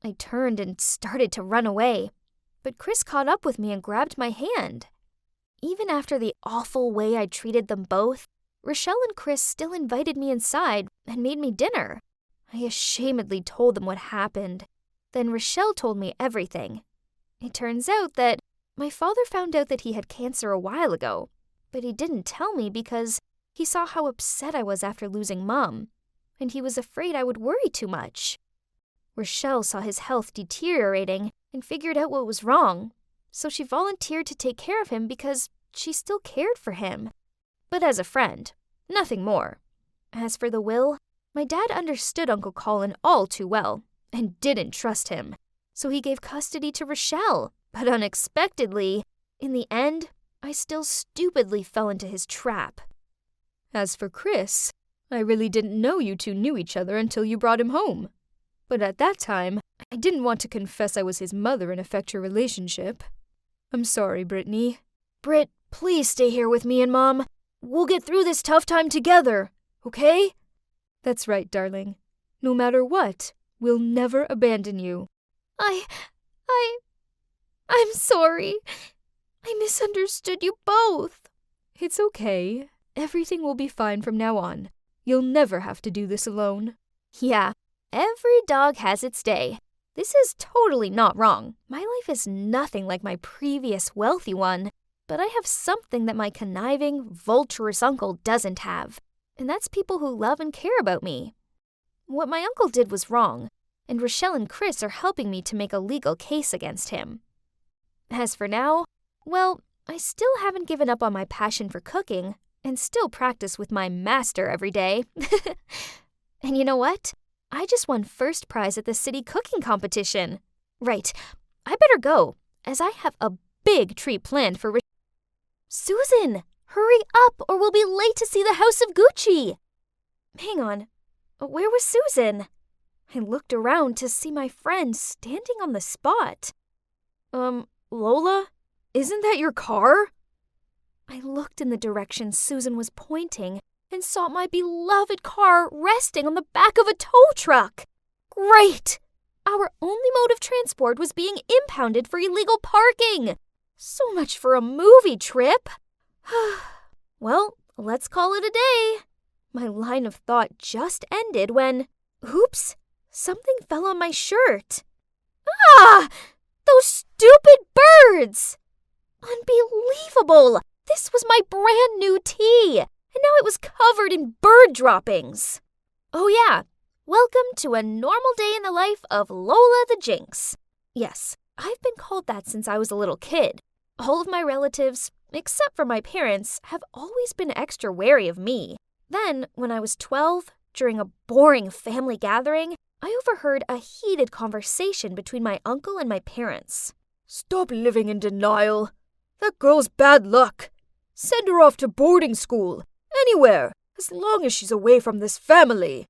I turned and started to run away, but Chris caught up with me and grabbed my hand. Even after the awful way I treated them both, Rochelle and Chris still invited me inside and made me dinner. I ashamedly told them what happened. Then Rochelle told me everything. It turns out that my father found out that he had cancer a while ago, but he didn't tell me because he saw how upset I was after losing Mom, and he was afraid I would worry too much. Rochelle saw his health deteriorating and figured out what was wrong, so she volunteered to take care of him because she still cared for him. But as a friend, nothing more. As for the will, my dad understood Uncle Colin all too well and didn't trust him, so he gave custody to Rochelle. But unexpectedly, in the end, I still stupidly fell into his trap. As for Chris, I really didn't know you two knew each other until you brought him home. But at that time, I didn't want to confess I was his mother and affect your relationship. I'm sorry, Brittany. Britt, please stay here with me and Mom. We'll get through this tough time together, okay? That's right, darling. No matter what, we'll never abandon you. I'm sorry. I misunderstood you both. It's okay. Everything will be fine from now on. You'll never have to do this alone. Yeah, every dog has its day. This is totally not wrong. My life is nothing like my previous wealthy one, but I have something that my conniving, vulturous uncle doesn't have, and that's people who love and care about me. What my uncle did was wrong, and Rochelle and Chris are helping me to make a legal case against him. As for now, well, I still haven't given up on my passion for cooking and still practice with my master every day. And you know what? I just won first prize at the city cooking competition. Right, I better go, as I have a big treat planned for Susan, hurry up or we'll be late to see the House of Gucci. Hang on, where was Susan? I looked around to see my friend standing on the spot. Lola? Isn't that your car? I looked in the direction Susan was pointing and saw my beloved car resting on the back of a tow truck. Great! Our only mode of transport was being impounded for illegal parking. So much for a movie trip. Well, let's call it a day. My line of thought just ended when, oops, something fell on my shirt. Ah! Those stupid birds! Unbelievable! This was my brand new tee, and now it was covered in bird droppings. Oh yeah, welcome to a normal day in the life of Lola the Jinx. Yes, I've been called that since I was a little kid. All of my relatives, except for my parents, have always been extra wary of me. Then, when I was 12, during a boring family gathering, I overheard a heated conversation between my uncle and my parents. Stop living in denial. That girl's bad luck. Send her off to boarding school. Anywhere, as long as she's away from this family.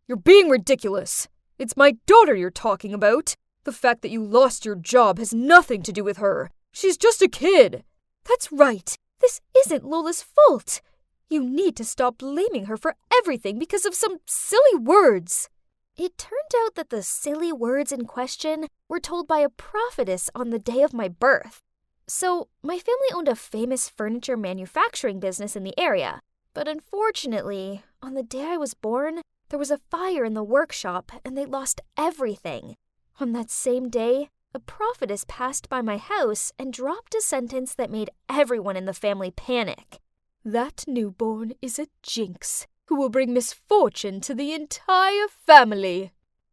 You're being ridiculous. It's my daughter you're talking about. The fact that you lost your job has nothing to do with her. She's just a kid. That's right. This isn't Lola's fault. You need to stop blaming her for everything because of some silly words. It turned out that the silly words in question were told by a prophetess on the day of my birth. So, my family owned a famous furniture manufacturing business in the area. But unfortunately, on the day I was born, there was a fire in the workshop and they lost everything. On that same day, a prophetess passed by my house and dropped a sentence that made everyone in the family panic. That newborn is a jinx who will bring misfortune to the entire family.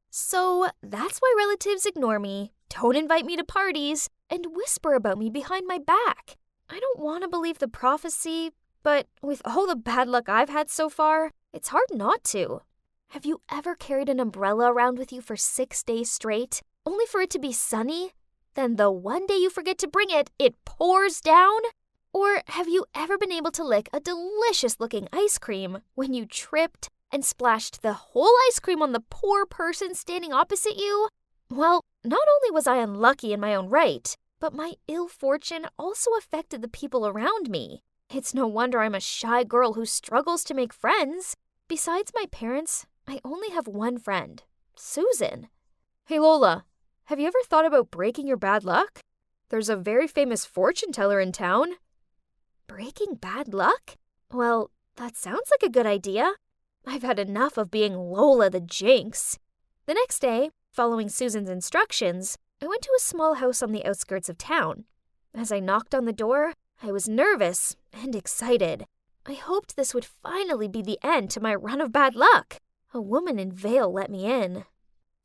So that's why relatives ignore me, don't invite me to parties, and whisper about me behind my back. I don't want to believe the prophecy, but with all the bad luck I've had so far, it's hard not to. Have you ever carried an umbrella around with you for 6 days straight, only for it to be sunny? Then the one day you forget to bring it, it pours down? Or have you ever been able to lick a delicious-looking ice cream when you tripped and splashed the whole ice cream on the poor person standing opposite you? Well, not only was I unlucky in my own right, but my ill fortune also affected the people around me. It's no wonder I'm a shy girl who struggles to make friends. Besides my parents, I only have one friend, Susan. Hey Lola, have you ever thought about breaking your bad luck? There's a very famous fortune teller in town. Breaking bad luck? Well, that sounds like a good idea. I've had enough of being Lola the Jinx. The next day, following Susan's instructions, I went to a small house on the outskirts of town. As I knocked on the door, I was nervous and excited. I hoped this would finally be the end to my run of bad luck. A woman in veil let me in.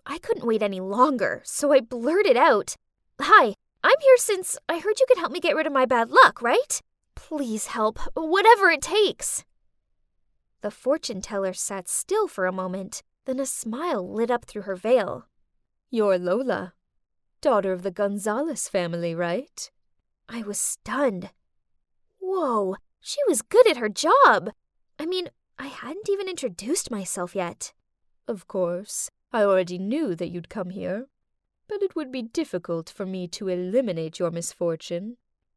I couldn't wait any longer, so I blurted out, "Hi, I'm here since I heard you could help me get rid of my bad luck, right? Please help, whatever it takes." The fortune teller sat still for a moment, then a smile lit up through her veil. You're Lola, daughter of the Gonzalez family, right? I was stunned. Whoa, she was good at her job. I mean, I hadn't even introduced myself yet. Of course, I already knew that you'd come here, but it would be difficult for me to eliminate your misfortune.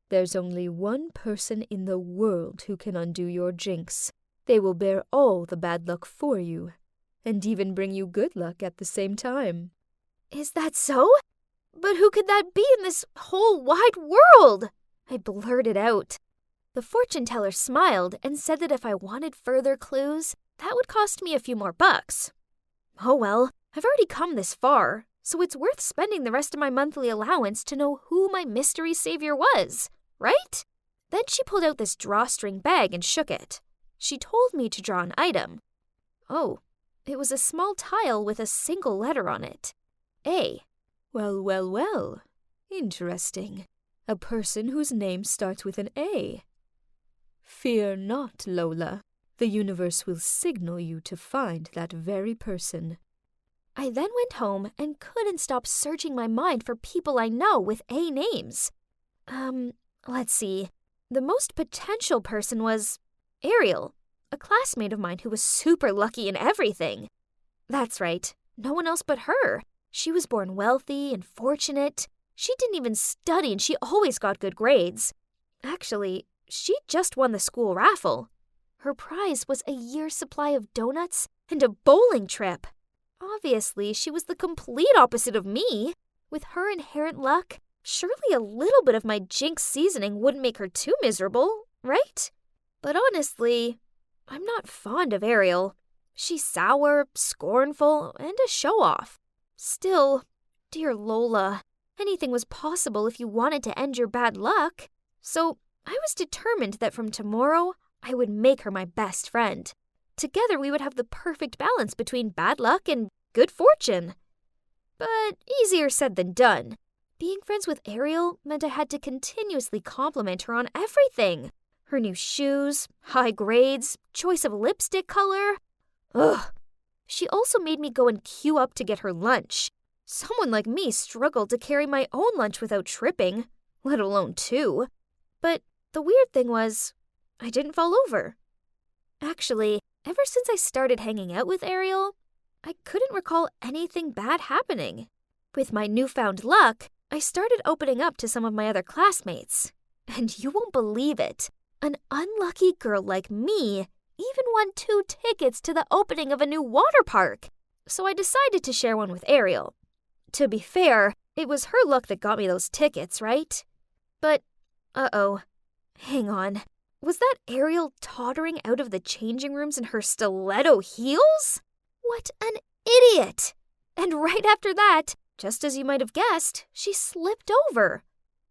There's only one person in the world who can undo your jinx. They will bear all the bad luck for you, and even bring you good luck at the same time. Is that so? But who could that be in this whole wide world? I blurted out. The fortune teller smiled and said that if I wanted further clues, that would cost me a few more bucks. Oh well, I've already come this far, so it's worth spending the rest of my monthly allowance to know who my mystery savior was, right? Then she pulled out this drawstring bag and shook it. She told me to draw an item. Oh, it was a small tile with a single letter on it. A. Well, well, well. Interesting. A person whose name starts with an A. Fear not, Lola. The universe will signal you to find that very person. I then went home and couldn't stop searching my mind for people I know with A names. Let's see. The most potential person was Ariel, a classmate of mine who was super lucky in everything. That's right, no one else but her. She was born wealthy and fortunate. She didn't even study and she always got good grades. Actually, she just won the school raffle. Her prize was a year's supply of donuts and a bowling trip. Obviously, she was the complete opposite of me. With her inherent luck, Surely a little bit of my jinx seasoning wouldn't make her too miserable, right? But honestly, I'm not fond of Ariel. She's sour, scornful, and a show-off. Still, dear Lola, anything was possible if you wanted to end your bad luck. So I was determined that from tomorrow, I would make her my best friend. Together we would have the perfect balance between bad luck and good fortune. But easier said than done. Being friends with Ariel meant I had to continuously compliment her on everything. Her new shoes, high grades, choice of lipstick color. Ugh. She also made me go and queue up to get her lunch. Someone like me struggled to carry my own lunch without tripping, let alone two. But the weird thing was, I didn't fall over. Actually, ever since I started hanging out with Ariel, I couldn't recall anything bad happening. With my newfound luck, I started opening up to some of my other classmates. And you won't believe it, an unlucky girl like me even won 2 tickets to the opening of a new water park. So I decided to share one with Ariel. To be fair, it was her luck that got me those tickets, right? But, hang on. Was that Ariel tottering out of the changing rooms in her stiletto heels? What an idiot! And right after that, just as you might have guessed, she slipped over.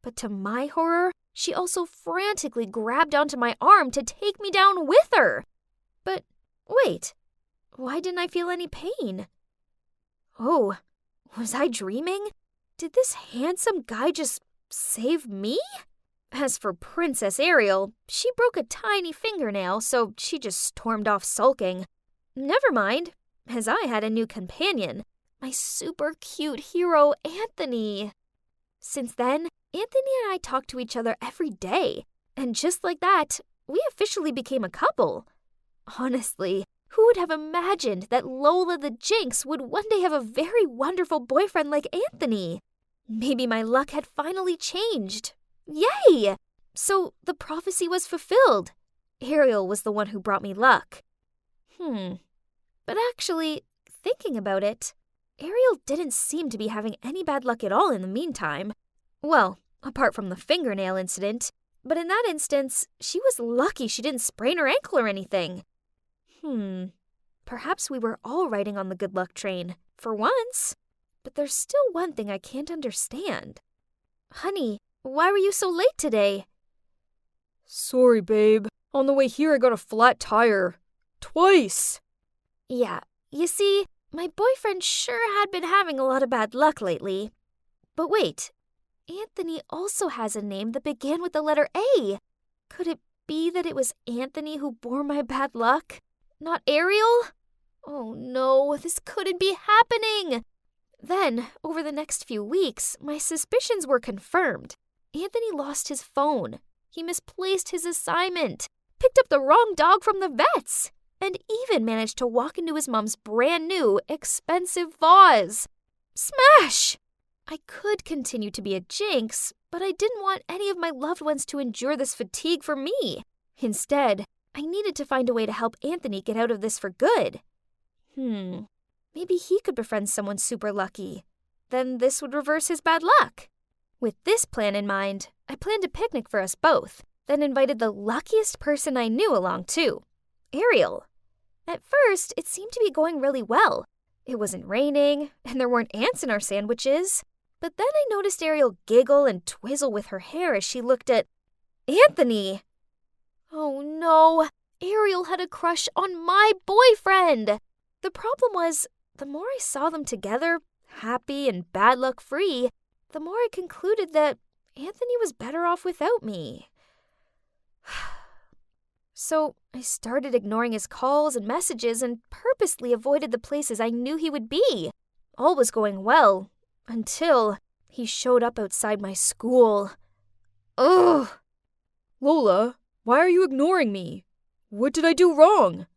But to my horror, she also frantically grabbed onto my arm to take me down with her. But wait, why didn't I feel any pain? Oh, was I dreaming? Did this handsome guy just save me? As for Princess Ariel, she broke a tiny fingernail, so she just stormed off sulking. Never mind, as I had a new companion, my super cute hero, Anthony. Since then, Anthony and I talked to each other every day, and just like that, we officially became a couple. Honestly, who would have imagined that Lola the Jinx would one day have a very wonderful boyfriend like Anthony? Maybe my luck had finally changed. Yay! So the prophecy was fulfilled. Ariel was the one who brought me luck. But actually, thinking about it, Ariel didn't seem to be having any bad luck at all in the meantime. Well, apart from the fingernail incident, but in that instance, she was lucky she didn't sprain her ankle or anything. Perhaps we were all riding on the good luck train, for once. But there's still one thing I can't understand. Honey, why were you so late today? Sorry, babe. On the way here, I got a flat tire. Twice! Yeah, you see, my boyfriend sure had been having a lot of bad luck lately. But wait, Anthony also has a name that began with the letter A. Could it be that it was Anthony who bore my bad luck? Not Ariel? Oh no, this couldn't be happening! Then, over the next few weeks, my suspicions were confirmed. Anthony lost his phone. He misplaced his assignment, picked up the wrong dog from the vet's, and even managed to walk into his mom's brand new, expensive vase. Smash! I could continue to be a jinx, but I didn't want any of my loved ones to endure this fatigue for me. Instead, I needed to find a way to help Anthony get out of this for good. Maybe he could befriend someone super lucky. Then this would reverse his bad luck. With this plan in mind, I planned a picnic for us both, then invited the luckiest person I knew along too, Ariel. At first, it seemed to be going really well. It wasn't raining, and there weren't ants in our sandwiches. But then I noticed Ariel giggle and twizzle with her hair as she looked at Anthony. Oh no, Ariel had a crush on my boyfriend. The problem was, the more I saw them together, happy and bad luck free, the more I concluded that Anthony was better off without me. So I started ignoring his calls and messages and purposely avoided the places I knew he would be. All was going well, until he showed up outside my school. Ugh! Lola, why are you ignoring me? What did I do wrong?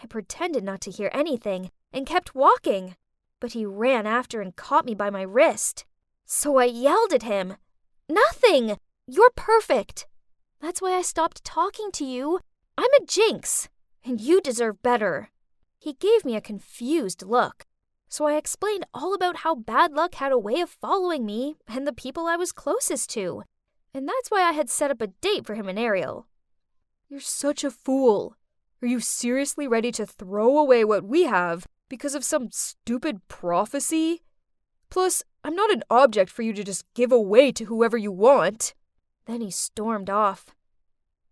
I pretended not to hear anything and kept walking, but he ran after and caught me by my wrist. So I yelled at him, "Nothing! You're perfect! That's why I stopped talking to you. I'm a jinx, and you deserve better." He gave me a confused look. So I explained all about how bad luck had a way of following me and the people I was closest to. And that's why I had set up a date for him and Ariel. You're such a fool. Are you seriously ready to throw away what we have because of some stupid prophecy? Plus, I'm not an object for you to just give away to whoever you want. Then he stormed off.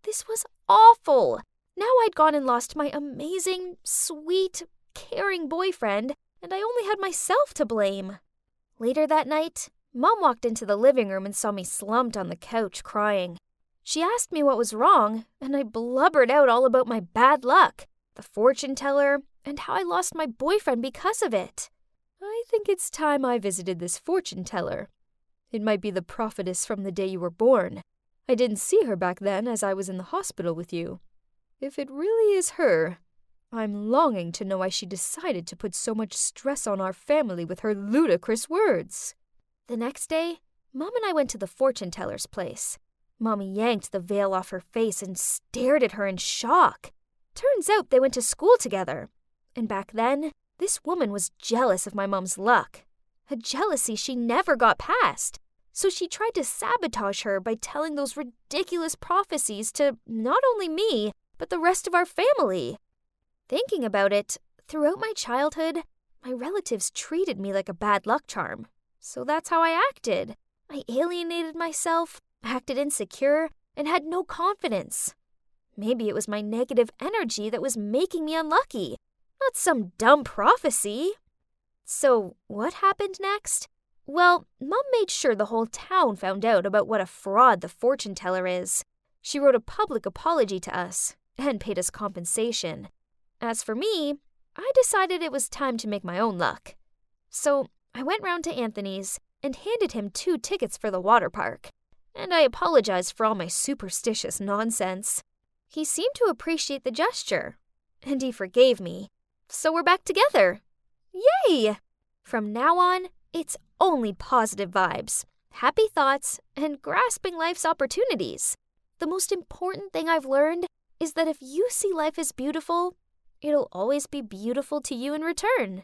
This was awful. Now I'd gone and lost my amazing, sweet, caring boyfriend, and I only had myself to blame. Later that night, Mom walked into the living room and saw me slumped on the couch crying. She asked me what was wrong, and I blubbered out all about my bad luck, the fortune teller, and how I lost my boyfriend because of it. I think it's time I visited this fortune teller. It might be the prophetess from the day you were born. I didn't see her back then as I was in the hospital with you. If it really is her, I'm longing to know why she decided to put so much stress on our family with her ludicrous words. The next day, Mom and I went to the fortune teller's place. Mom yanked the veil off her face and stared at her in shock. Turns out they went to school together. And back then, this woman was jealous of my mom's luck. A jealousy she never got past. So she tried to sabotage her by telling those ridiculous prophecies to not only me, but the rest of our family. Thinking about it, throughout my childhood, my relatives treated me like a bad luck charm. So that's how I acted. I alienated myself, acted insecure, and had no confidence. Maybe it was my negative energy that was making me unlucky, not some dumb prophecy. So what happened next? Well, Mom made sure the whole town found out about what a fraud the fortune teller is. She wrote a public apology to us and paid us compensation. As for me, I decided it was time to make my own luck. So I went round to Anthony's and handed him 2 tickets for the water park. And I apologized for all my superstitious nonsense. He seemed to appreciate the gesture, and he forgave me. So we're back together. Yay! From now on, it's only positive vibes, happy thoughts, and grasping life's opportunities. The most important thing I've learned is that if you see life as beautiful, it'll always be beautiful to you in return.